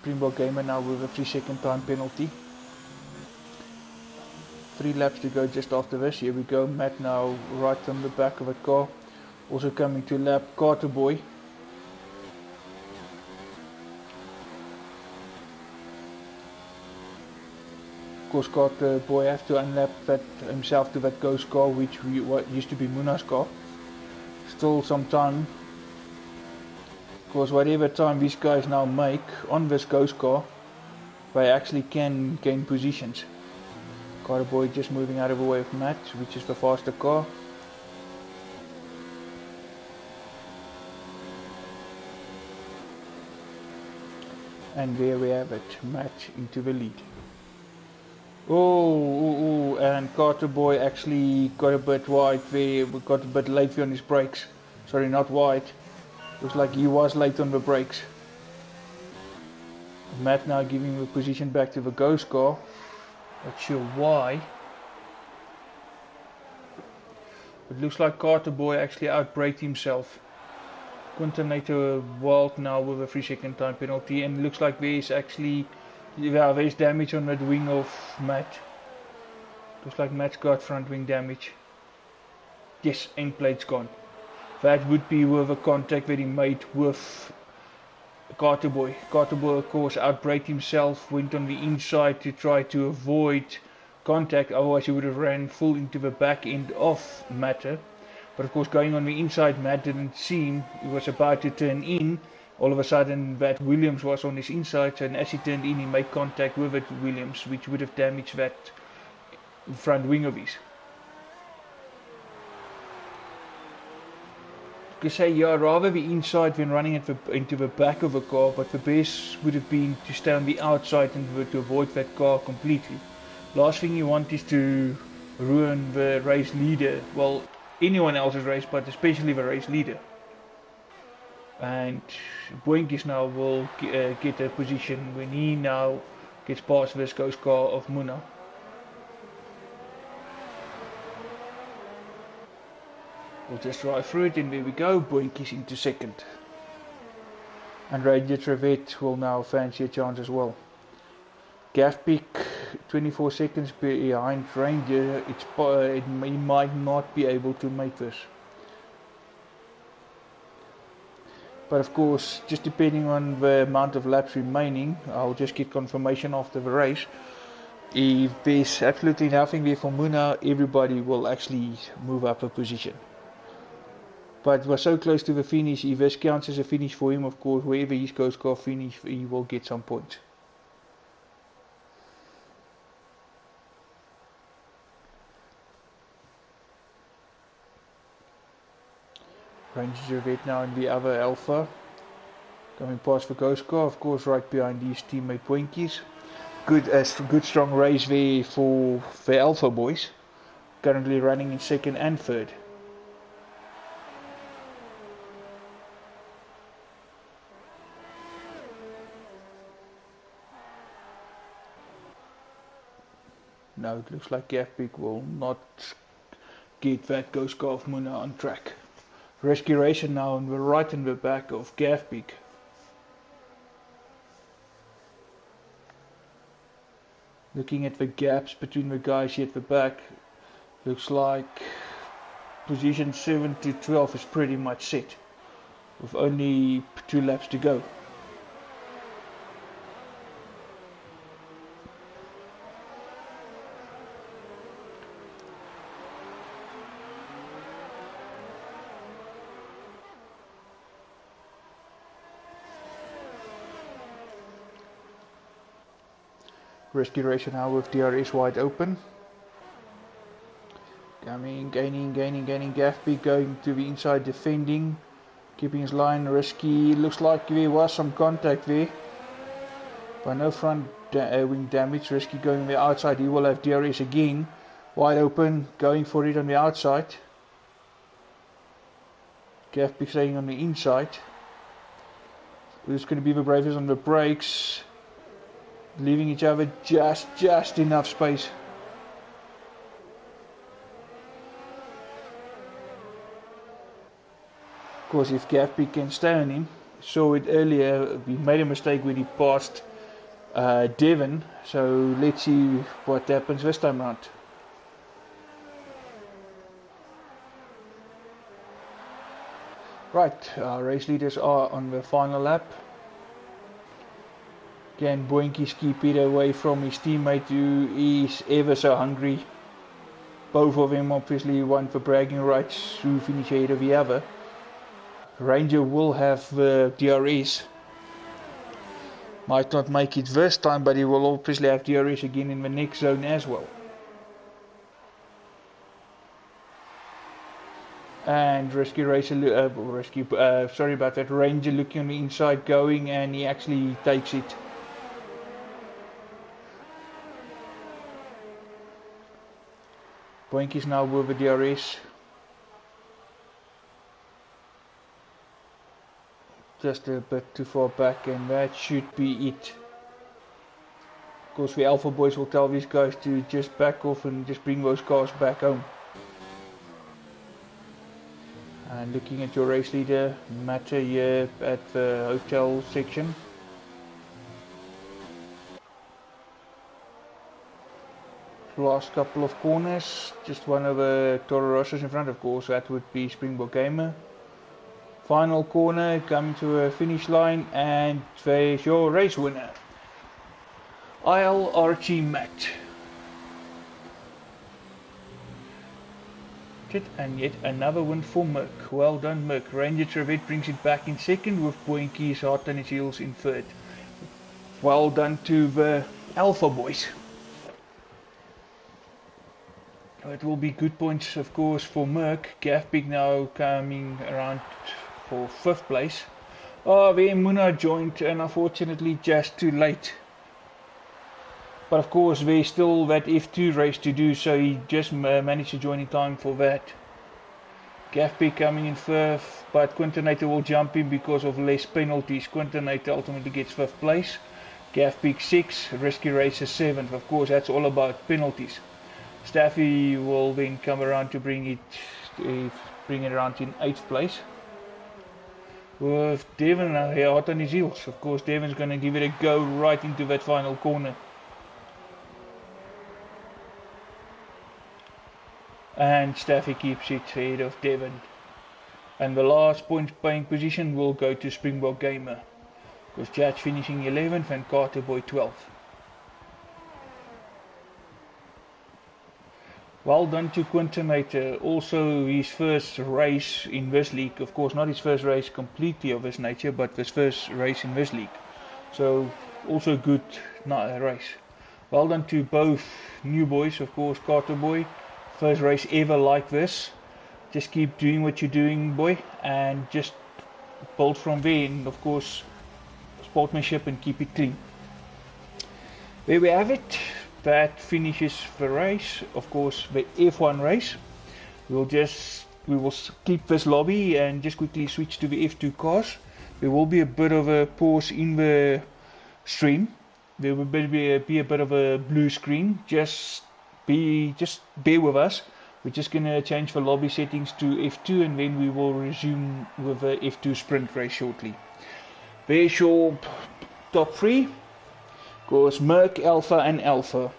Springbok Gamer now with a 3-second time penalty. 3 laps to go just after this. Here we go, Matt now right on the back of a car. Also coming to lap, Carter Boy. Of course, Carter Boy have to unlap that himself to that ghost car, which used to be Muna's car. Still some time. Of course, whatever time these guys now make on this ghost car, they actually can gain positions. Carter Boy just moving out of the way of Matt, which is the faster car. And there we have it, Matt into the lead. Oh, and Carter Boy actually got a bit wide there, got a bit late on his brakes. Sorry, not wide. Looks like he was late on the brakes. Matt now giving the position back to the ghost car. Not sure why. It looks like Carter Boy actually outbraked himself. Quinternator Wild now with a 3-second time penalty, and it looks like there's actually there's damage on that wing of Matt. Looks like Matt's got front wing damage. Yes, end plate's gone. That would be with a contact that he made with Carter Boy. Carter Boy, of course, outbraked himself, went on the inside to try to avoid contact, otherwise he would have ran full into the back end of Matter. But of course, going on the inside, Matt didn't see him. He was about to turn in. All of a sudden, that Williams was on his inside, so as he turned in, he made contact with that Williams, which would have damaged that front wing of his. You could say, yeah, rather be inside than running into the back of a car, but the best would have been to stay on the outside and to avoid that car completely. Last thing you want is to ruin the race leader. Well, anyone else's race, but especially the race leader. And Boinkies now will get a position when he now gets past this ghost car of Muna. We'll just drive through it, and there we go, Boinkies into second. And Ranger Trevette will now fancy a chance as well. Gaffbeek 24 seconds behind Ranger, he might not be able to make this. But of course, just depending on the amount of laps remaining, I'll just get confirmation after the race. If there's absolutely nothing there for Muna, everybody will actually move up a position. But we're so close to the finish, if this counts as a finish for him, of course, wherever his ghost car finish, he will get some points. Ranger Trevette now in the other Alpha, coming past the ghost car, of course, right behind his teammate Boinkies. Good strong race there for the Alpha boys, currently running in second and third. Now it looks like Gaffbeek will not get that ghost car of Muna on track. Respiration now on the right in the back of Gaffbeek. Looking at the gaps between the guys here at the back, looks like position 7 to 12 is pretty much set, with only 2 laps to go. Respiration now with DRS wide open. Coming, gaining. Gaffbeek going to the inside, defending, keeping his line. Risky. Looks like there was some contact there, but no front wing damage. Risky going on the outside. He will have DRS again. Wide open, going for it on the outside. Gaffbeek staying on the inside. Who's going to be the bravest on the brakes? Leaving each other just enough space. Of course, if Gaffbeek can stay on him, saw it earlier, we made a mistake when he passed Devon, so let's see what happens this time round. Right, our race leaders are on the final lap. Can Boinkies keep it away from his teammate who is ever so hungry? Both of them obviously want for bragging rights to finish ahead of the other. Ranger will have the DRS. Might not make it this time, but he will obviously have DRS again in the next zone as well. And sorry about that, Ranger looking on the inside going, and he actually takes it. Boinkies now with the DRS. Just a bit too far back, and that should be it. Of course, the Alpha boys will tell these guys to just back off and just bring those cars back home. And looking at your race leader, Matter here at the hotel section. Last couple of corners, just one of the Toro Rossos in front, of course, that would be Springbok Gamer. Final corner, coming to a finish line, and there's your race winner, ILRG Matt. And yet another win for Merc. Well done, Merc. Ranger Trevette brings it back in second, with Boinkies hot on his heels in third. Well done to the Alpha boys. It will be good points, of course, for Merc. Gaffbeek now coming around for 5th place. Oh, there Muna joined, and unfortunately just too late. But of course, there's still that F2 race to do, so he just managed to join in time for that. Gaffby coming in 5th, but Quintonator will jump in because of less penalties. Quintonator ultimately gets 5th place. Gaffby 6th, Risky Racer 7th. Of course, that's all about penalties. Staffy will then come around to bring it around in 8th place. With Devon hot on his heels. Of course, Devon's going to give it a go right into that final corner. And Staffy keeps it ahead of Devon. And the last point paying position will go to Springbok Gamer, because Judge finishing 11th and Carter Boy 12th. Well done to Quintonator, also his first race in this league. Of course, not his first race completely of this nature, but his first race in this league. So, also good race. Well done to both new boys, of course, Carter Boy. First race ever like this. Just keep doing what you're doing, boy, and just build from there. And of course, sportsmanship and keep it clean. There we have it. That finishes the race. Of course, the F1 race. We will keep this lobby and just quickly switch to the F2 cars. There will be a bit of a pause in the stream. There will be a bit of a blue screen. Just bear with us. We're just going to change the lobby settings to F2 and then we will resume with the F2 sprint race shortly. There's your top 3. Goes Merc, Alpha and Alpha.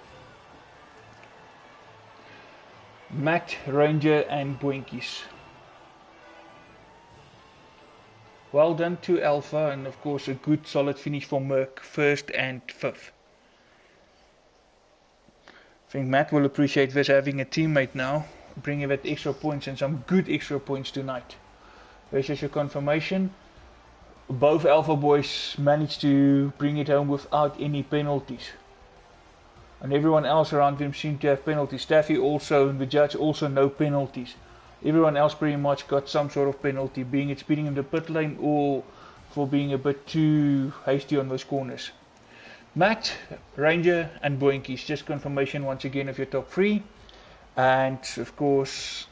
Matt, Ranger and Boinkies. Well done to Alpha, and of course a good solid finish for Merc, 1st and 5th. I think Matt will appreciate this, having a teammate now, bringing that extra points and some good extra points tonight. There's just your confirmation. Both Alpha boys managed to bring it home without any penalties. And everyone else around them seemed to have penalties. Staffy also, and the Judge also, no penalties. Everyone else pretty much got some sort of penalty, being it speeding in the pit lane or for being a bit too hasty on those corners. Matt, Ranger and Boinkies, just confirmation once again of your top 3. And of course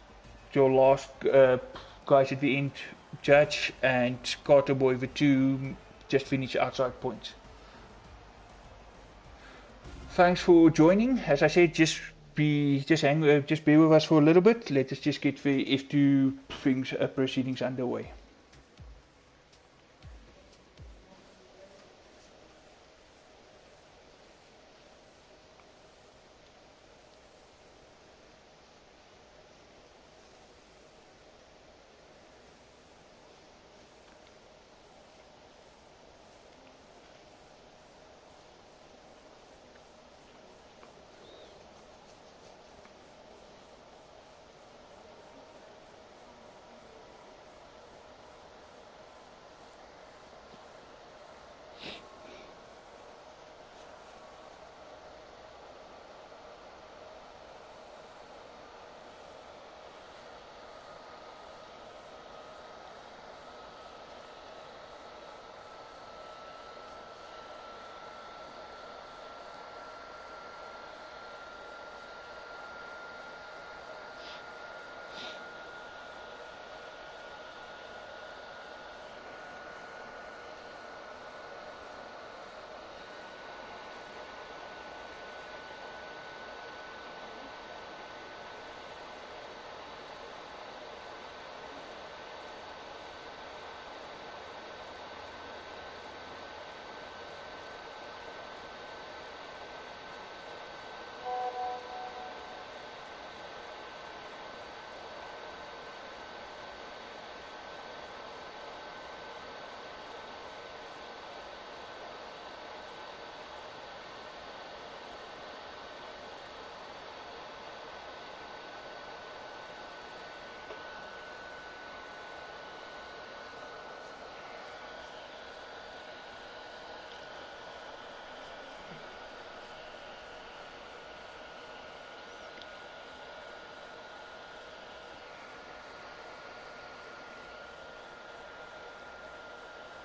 your last guys at the end, Judge and Carter Boy, the 2 just finished outside points. Thanks for joining. As I said, just bear with us for a little bit. Let us just get the F2 proceedings underway.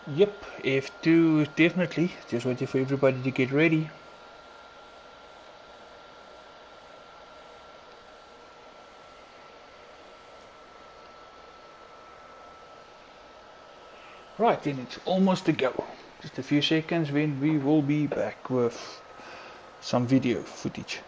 Yep, F2 definitely. Just waiting for everybody to get ready. Right, then it's almost to go. Just a few seconds when we will be back with some video footage.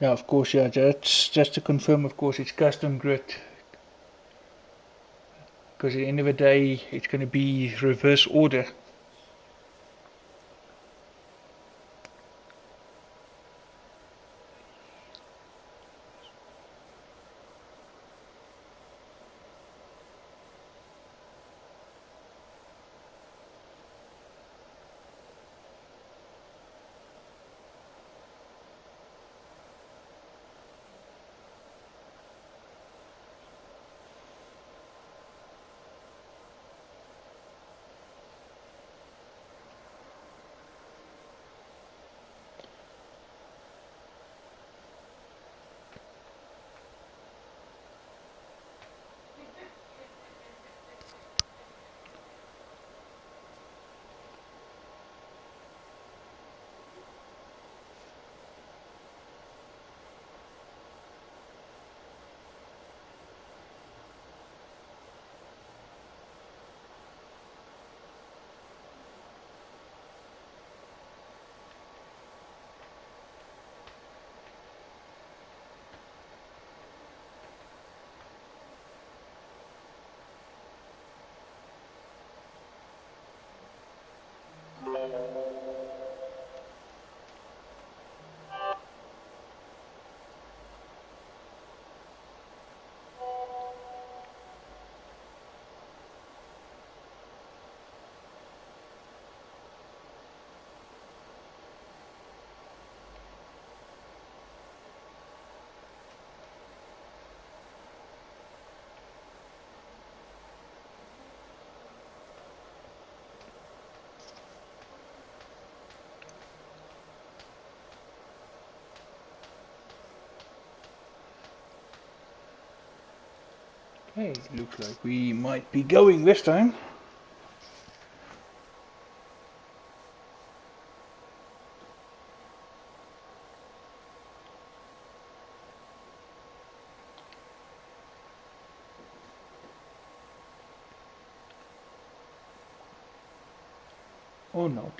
Yeah, of course, yeah, that's just to confirm, of course, it's custom grid. Because at the end of the day, it's going to be reverse order. Okay, looks like we might be going this time. Or not.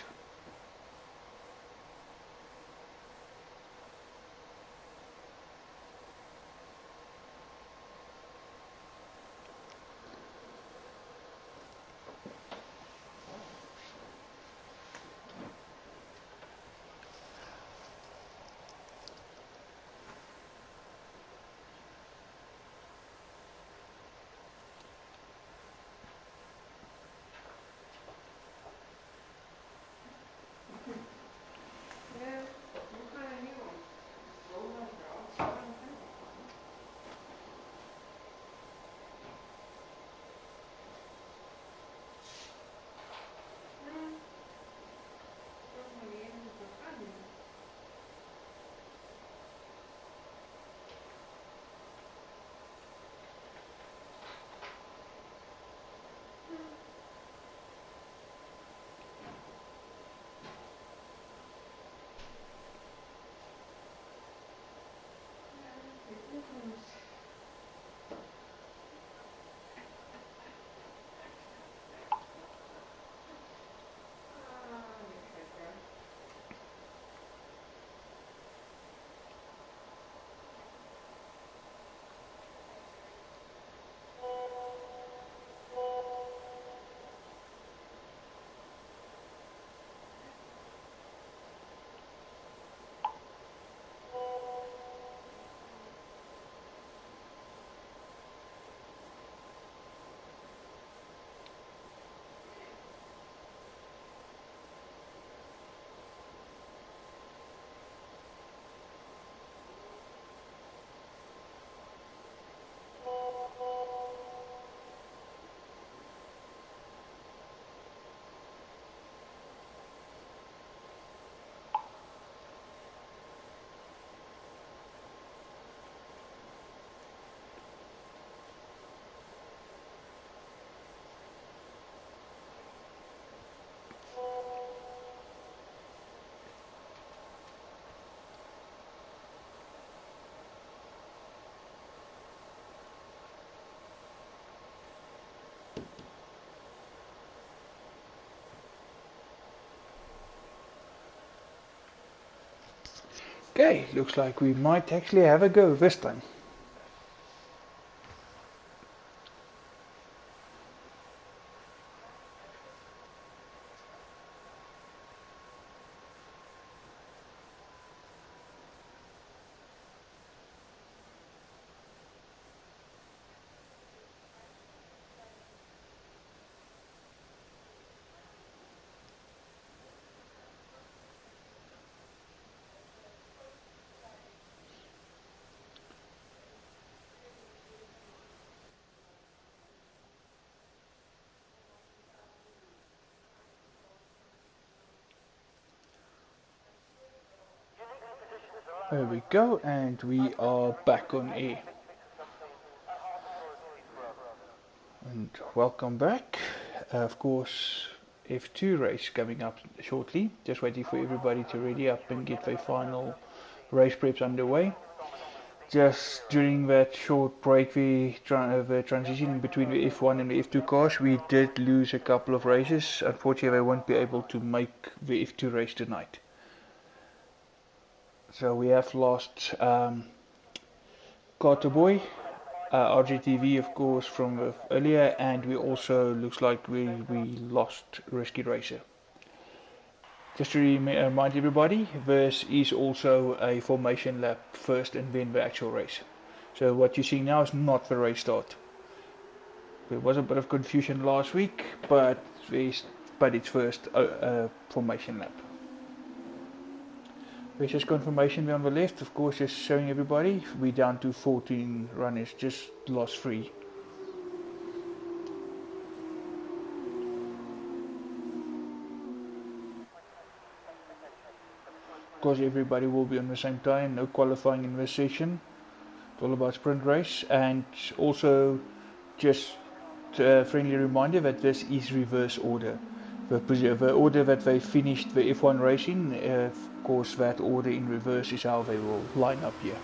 Okay, looks like we might actually have a go this time. There we go, and we are back on air. And welcome back. Of course, F2 race coming up shortly. Just waiting for everybody to ready up and get their final race preps underway. Just during that short break, the transition between the F1 and the F2 cars, we did lose a couple of races. Unfortunately, they won't be able to make the F2 race tonight. So we have lost Carter Boy, RGTV of course from earlier, and we also looks like we lost Risky Racer. Just to remind everybody, this is also a formation lap first and then the actual race. So what you see now is not the race start. There was a bit of confusion last week, but it's first formation lap. There's just confirmation there on the left, of course, just showing everybody we're down to 14 runners, just lost 3. Of course, everybody will be on the same time, no qualifying in this session. It's all about sprint race, and also just a friendly reminder that this is reverse order. The order that they finished the F1 racing, of course that order in reverse is how they will line up here.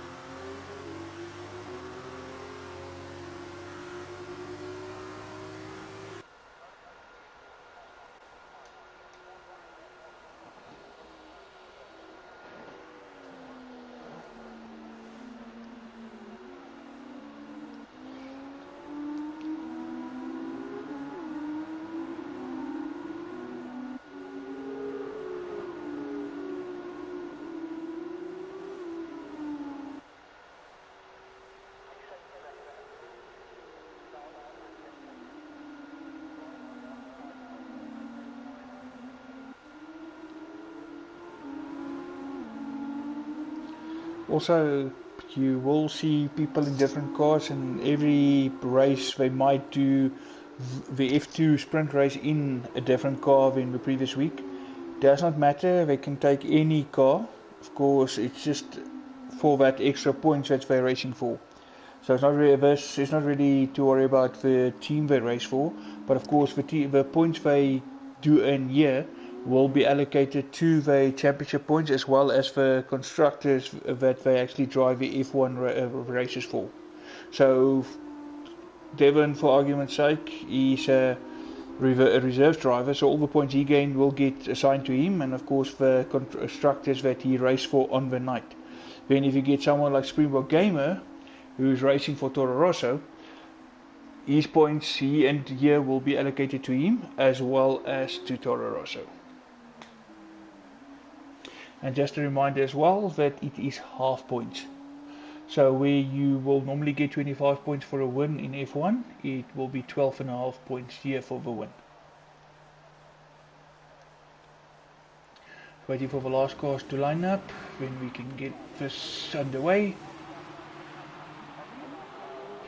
Also, you will see people in different cars, and every race they might do the F2 sprint race in a different car than the previous week. Does not matter, they can take any car. Of course, it's just for that extra points that they're racing for. So it's not really to worry about the team they race for, but of course the points they do earn here will be allocated to the championship points as well as the constructors that they actually drive the F1 races for. So Devon, for argument's sake, is a reserve driver, so all the points he gained will get assigned to him, and of course the constructors that he raced for on the night. Then if you get someone like Springbok Gamer, who's racing for Toro Rosso, his points he and here will be allocated to him as well as to Toro Rosso. And just a reminder as well that it is half points. So where you will normally get 25 points for a win in F1, it will be 12.5 points here for the win. Waiting for the last cars to line up, then we can get this underway.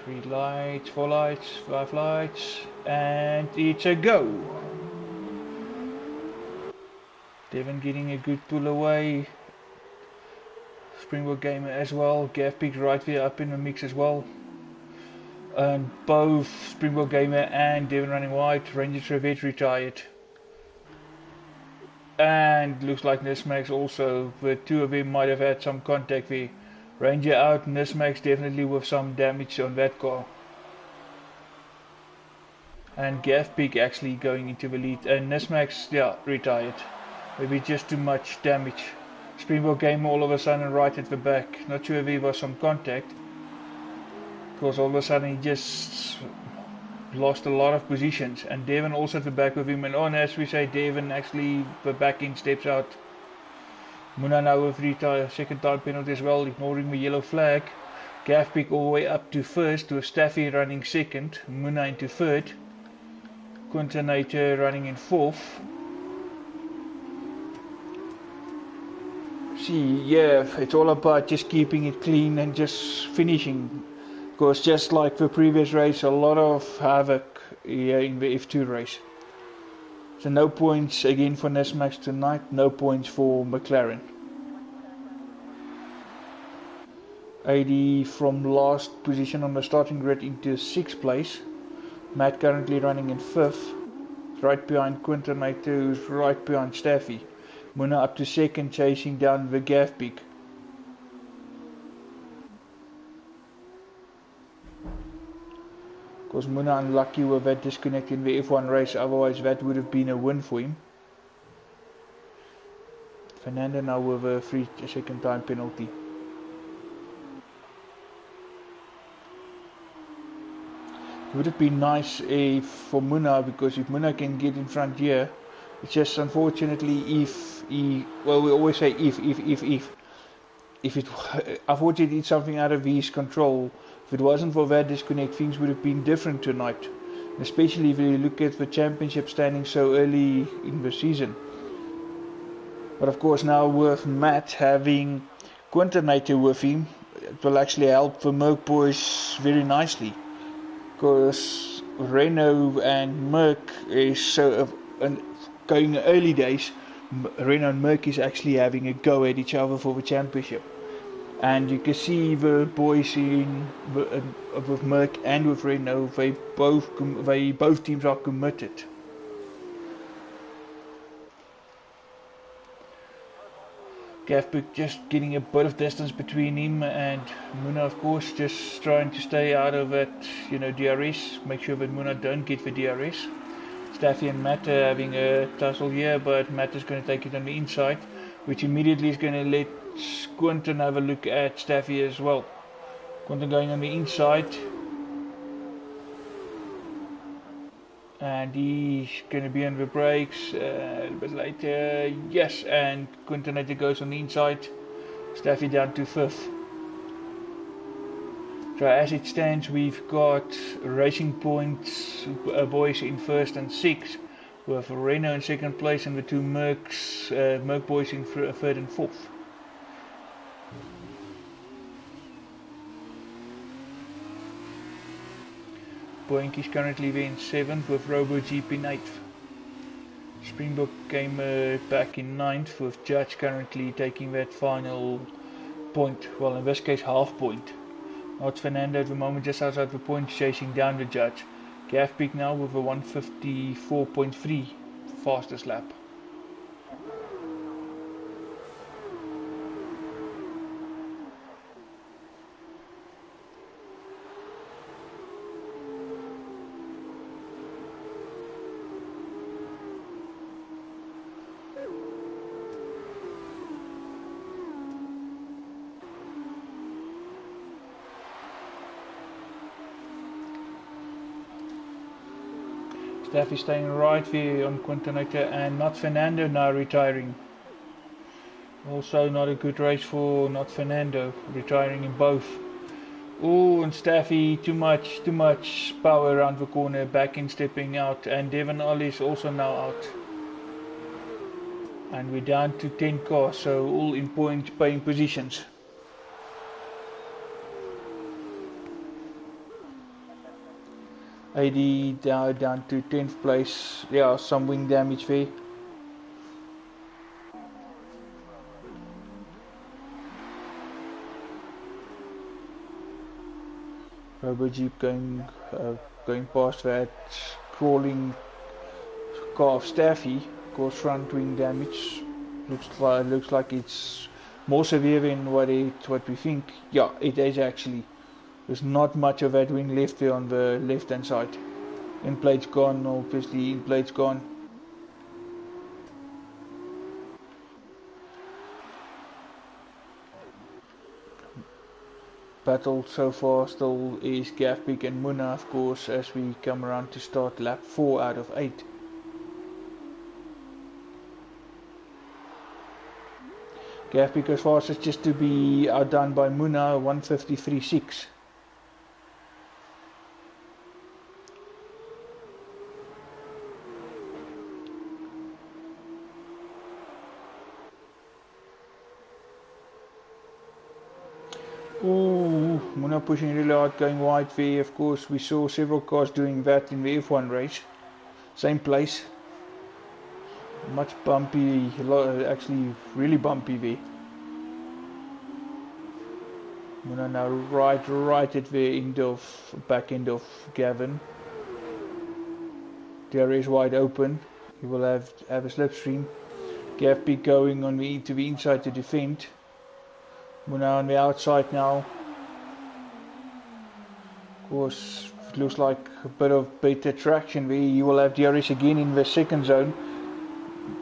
3 lights, 4 lights, 5 lights, and it's a go. Devon getting a good pull away. Springbok Gamer as well. Gav Pig right there up in the mix as well. And both Springbok Gamer and Devon running wide. Ranger Trevette retired. And looks like Nismax also. The two of them might have had some contact there. Ranger out, Nismax definitely with some damage on that car. And Gav Pig actually going into the lead. And Nismax, yeah, retired. Maybe just too much damage. Springbok came all of a sudden right at the back. Not sure if there was some contact, because all of a sudden he just lost a lot of positions, and Devon also at the back with him, and on as we say, Devon actually the back end steps out. Muna now with second time penalty as well, ignoring the yellow flag. Gavpik all the way up to first, with Staffy running second, Muna into third, Quintonator running in fourth. See, yeah, it's all about just keeping it clean and just finishing, because just like the previous race, a lot of havoc here in the F2 race. So no points again for Nesmax tonight, no points for McLaren. 80 from last position on the starting grid into 6th place. Matt currently running in 5th, right behind Quintonator, who's right behind Staffy. Muna up to 2nd, chasing down the Gavpik. Because Muna unlucky with that disconnect in the F1 race, otherwise that would have been a win for him. Fernando now with a free second time penalty. It would have been nice for Muna, because if Muna can get in front here, it's just unfortunately if he, well, we always say if it unfortunately it's something out of his control. If it wasn't for that disconnect, things would have been different tonight, especially if you look at the championship standing so early in the season. But of course now with Matt having Quintonator with him, it will actually help the Merc boys very nicely, because Renault and Merc is so going early days. Renault and Merc is actually having a go at each other for the championship, and you can see the boys in with Merc and with Renault, they both teams are committed. Gavpik just getting a bit of distance between him and Muna, of course, just trying to stay out of that, DRS, make sure that Muna don't get the DRS. Staffy and Matt are having a tussle here, but Matt is going to take it on the inside, which immediately is going to let Quinton have a look at Staffy as well. Quinton going on the inside, and he's going to be on the brakes a little bit later, yes, and Quintonator goes on the inside, Staffy down to 5th. So as it stands, we've got Racing Point's boys in 1st and 6th, with Renault in 2nd place and the two Merc boys in 3rd and 4th. Boeing is currently there in 7th, with RoboJeep in 8th. Springbok came back in 9th, with Judge currently taking that final point, well in this case half point. Not Fernando at the moment, just outside the point, chasing down the Judge. Gavpik now with a 154.3 fastest lap. Staffy staying right there on Quintonator, and Not Fernando now retiring. Also not a good race for Not Fernando, retiring in both. Oh, and Staffy too much power around the corner, back in stepping out, and Devon Ollis also now out. And we're down to 10 cars, so all in point paying positions. AD down to 10th place. Yeah, some wing damage there. RoboJeep going past that crawling car of Staffy. Of course, front wing damage. Looks like it's more severe than what we think. Yeah, it is actually. There's not much of that wing left there on the left hand side. End plate's gone, obviously end plate's gone. battle so far still is Gavpik and Muna, of course, as we come around to start lap 4 out of 8. Gavpik goes fastest just to be outdone by Muna, 1:53.6. Ooh, Muna pushing really hard, going wide there. Of course, we saw several cars doing that in the F1 race. Same place. Much bumpy, actually really bumpy there. Muna now right at the back end of Gavin. DRS wide open. He will have a slipstream. Gavpik going on to the inside to defend. Muna on the outside now. Of course, it looks like a bit of better traction there. You will have DRS again in the second zone.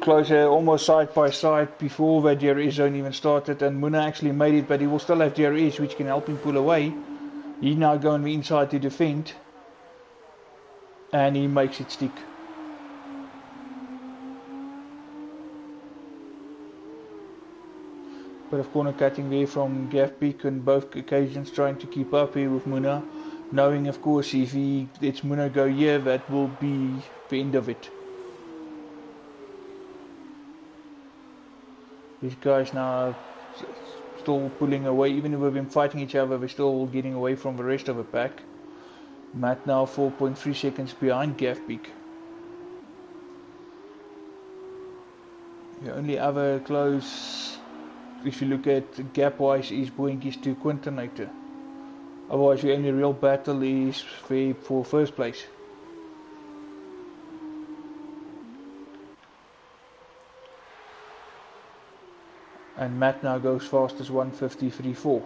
Closer, almost side by side before the DRS zone even started, and Muna actually made it, but he will still have DRS, which can help him pull away. He's now going the inside to defend, and he makes it stick. Bit of corner cutting there from Gavpik on both occasions, trying to keep up here with Muna, knowing of course if he lets Muna go here, that will be the end of it. These guys now still pulling away, even if we've been fighting each other, we're still getting away from the rest of the pack. Matt now 4.3 seconds behind Gavpik. The only other close, if you look at gap wise, is Boinkies to Quintanator. Otherwise the only real battle is for first place. And Matt now goes fast as 1:53.4.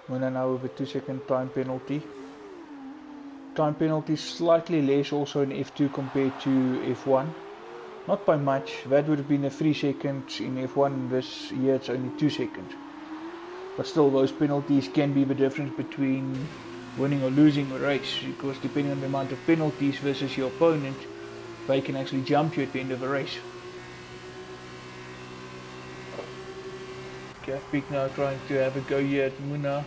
Muna now with a 2-second time penalty. Time penalty slightly less also in F2 compared to F1. Not by much. That would have been a 3 seconds in F1. This year it's only 2 seconds. But still, those penalties can be the difference between winning or losing a race, because depending on the amount of penalties versus your opponent, they can actually jump you at the end of a race. Gavpik now trying to have a go here at Muna.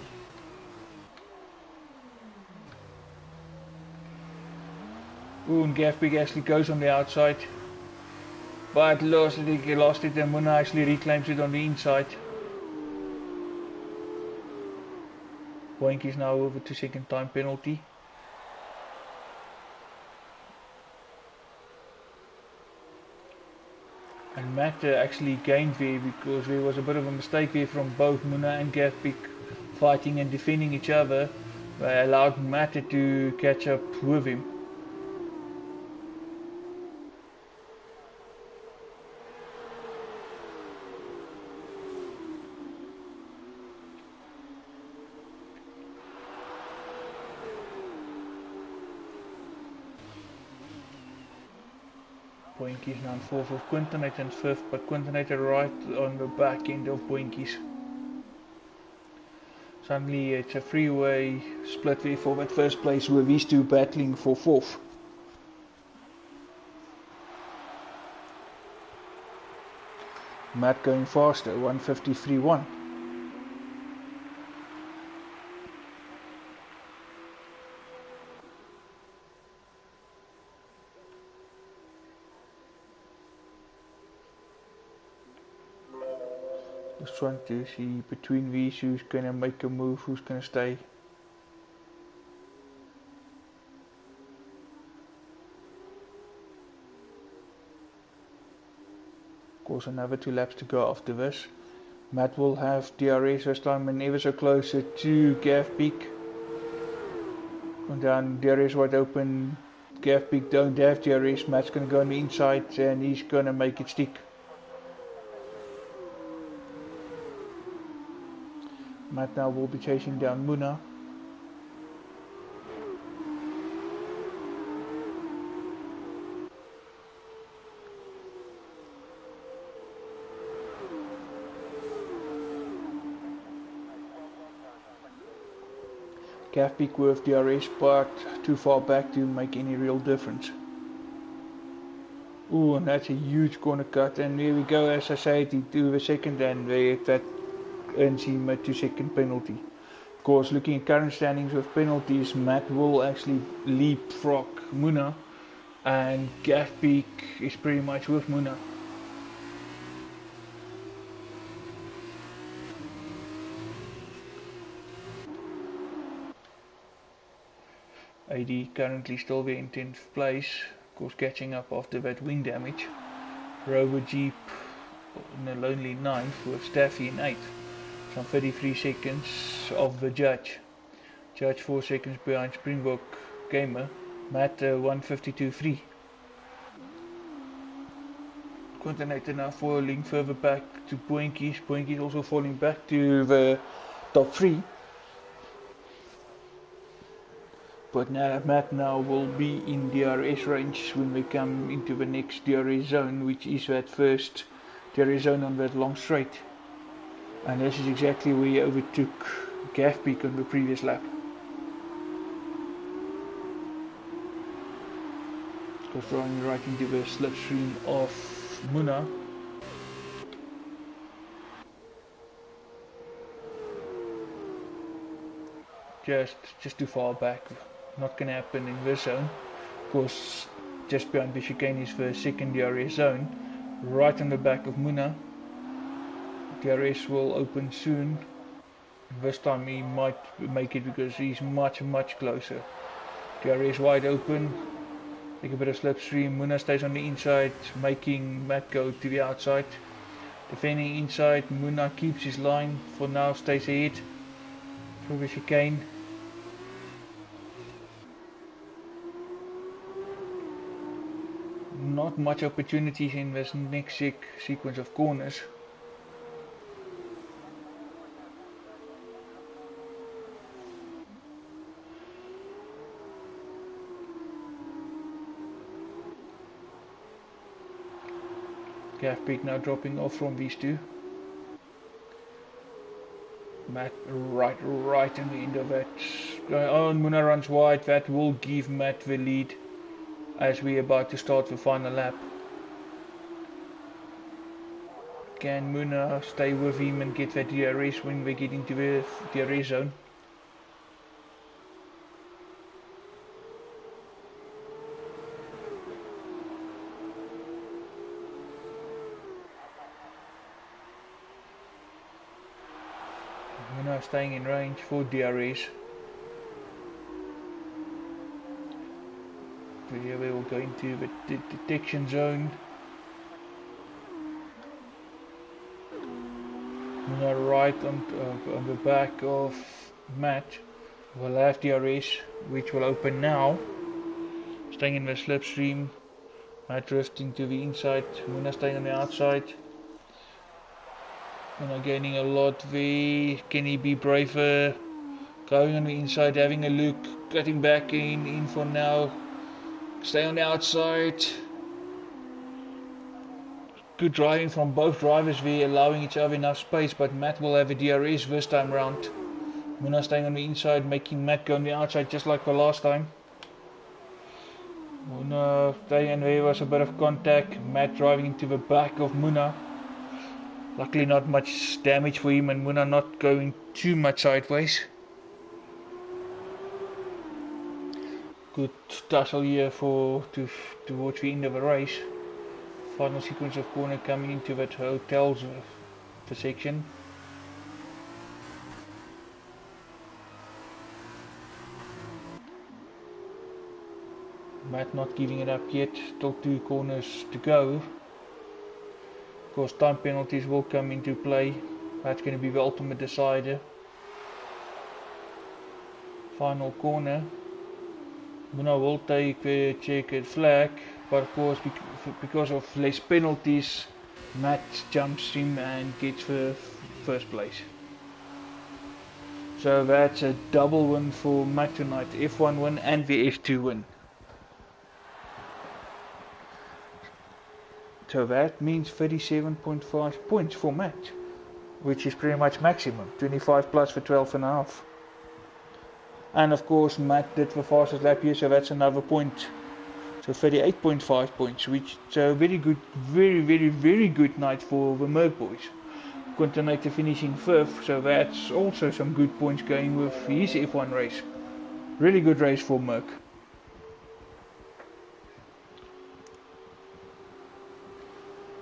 Ooh, and Gavpik actually goes on the outside, but lost it and Muna actually reclaims it on the inside. Boinkies now over 2-second time penalty. And Matt actually gained there because there was a bit of a mistake there from both Muna and Gavpik fighting and defending each other. They allowed Matt to catch up with him. Boinkies now in 4th with Quintanator and 5th, but Quintanator right on the back end of Boinkies. Suddenly it's a freeway split there for that first place, with these two battling for 4th. Matt going faster, 1:53.1. Just trying to see between these who's gonna make a move, who's gonna stay. Of course, another 2 laps to go after this. Matt will have DRS this time and ever so closer to Gavpik. Going down, DRS wide open. Gavpik don't have DRS. Matt's gonna go on the inside and he's gonna make it stick. Matt now will be chasing down Muna. Calf peak with DRS, but too far back to make any real difference. Ooh, and that's a huge corner cut, and there we go, as I said, into the second, and that earns him a 2-second penalty. Of course, looking at current standings with penalties, Matt will actually leapfrog Muna, and Calf peak is pretty much with Muna. AD currently still there in 10th place, of course catching up after that wing damage. Rover Jeep in a lonely 9th with Staffy in 8th, some 33 seconds of the Judge. Judge 4 seconds behind Springbok Gamer, Matt 152.3. Continental now falling further back to Poinkies. Poinkies also falling back to the top 3. But now Matt now will be in DRS range when we come into the next DRS zone, which is that first DRS zone on that long straight. And this is exactly where he overtook Calf peak on the previous lap. Goes running right into the slipstream of Muna. Just too far back. Not going to happen in this zone. Of course, just behind the chicane is the second DRS zone, right on the back of Muna. DRS will open soon. This time he might make it because he's much closer. DRS wide open. Take a bit of slipstream. Muna stays on the inside, making Matt go to the outside. Defending inside, Muna keeps his line. For now, stays ahead through the chicane. Not much opportunities in this next sequence of corners. Calf peak now dropping off from these two. Matt right in the end of it. Oh, Muna runs wide. That will give Matt the lead as we're about to start the final lap. Can Muna stay with him and get that DRS when we get into the DRS zone? Muna staying in range for DRS. Here we will go into the detection zone. Muna right on the back of Matt. We'll have DRS, which will open now. Staying in the slipstream. Matt drifting to the inside. Muna staying on the outside. Muna gaining a lot there. Can he be braver? Going on the inside, having a look, cutting back in for now. Stay on the outside. Good driving from both drivers there, allowing each other enough space, but Matt will have a DRS this time round. Muna staying on the inside, making Matt go on the outside just like the last time. Muna staying, and there was a bit of contact. Matt driving into the back of Muna. Luckily not much damage for him, and Muna not going too much sideways. Good tussle here towards the end of the race. Final sequence of corner coming into that hotel's section. Matt not giving it up yet, still 2 corners to go. Of course, time penalties will come into play. That's going to be the ultimate decider. Final corner. Muna will take the checkered flag, but of course because of less penalties, Matt jumps him and gets the first place. So that's a double win for Matt tonight, F1 win and the F2 win. So that means 37.5 points for Matt, which is pretty much maximum, 25 plus for 12.5. And of course Matt did the fastest lap here, so that's another point. So 38.5 points, which is a very good, very good night for the Merc boys. Continental finishing 5th, so that's also some good points going with his F1 race. Really good race for Merc.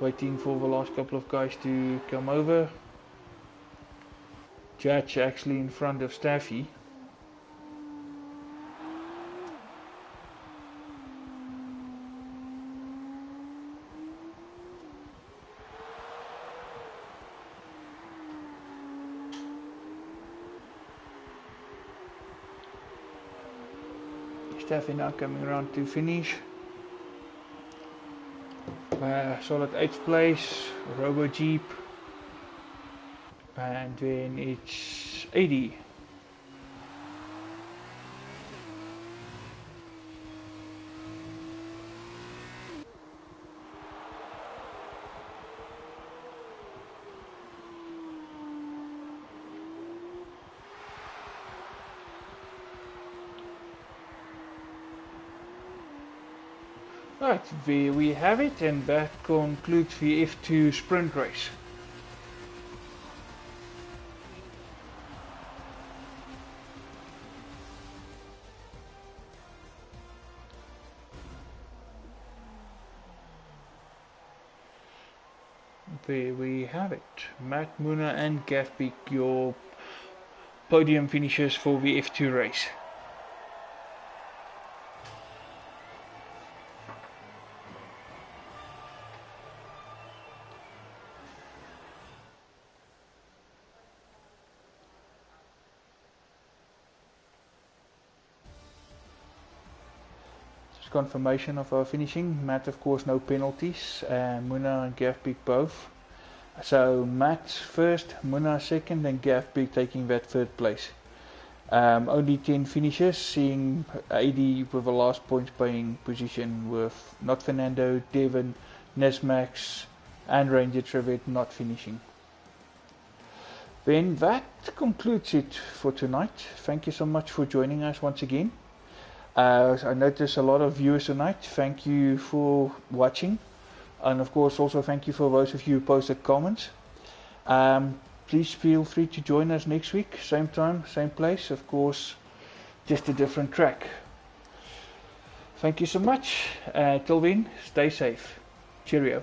Waiting for the last couple of guys to come over. Judge actually in front of Staffy. Staffy now coming around to finish. Solid 8th place, Robo Jeep, and then it's 80. Right, there we have it, and that concludes the F2 sprint race. There we have it. Matt, Muna and Gafbeek, your podium finishers for the F2 race. Confirmation of our finishing. Matt, of course, no penalties. Muna and Gafbeek both. So Matt first, Muna second, and Gafbeek taking that 3rd place. Only 10 finishes, seeing 80 with the last points paying position with not Fernando, Devon, Nesmax, and Ranger Trevet not finishing. Then that concludes it for tonight. Thank you so much for joining us once again. I noticed a lot of viewers tonight. Thank you for watching, and of course also thank you for those of you who posted comments. Please feel free to join us next week, same time, same place, of course just a different track. Thank you so much. Till then, stay safe. Cheerio.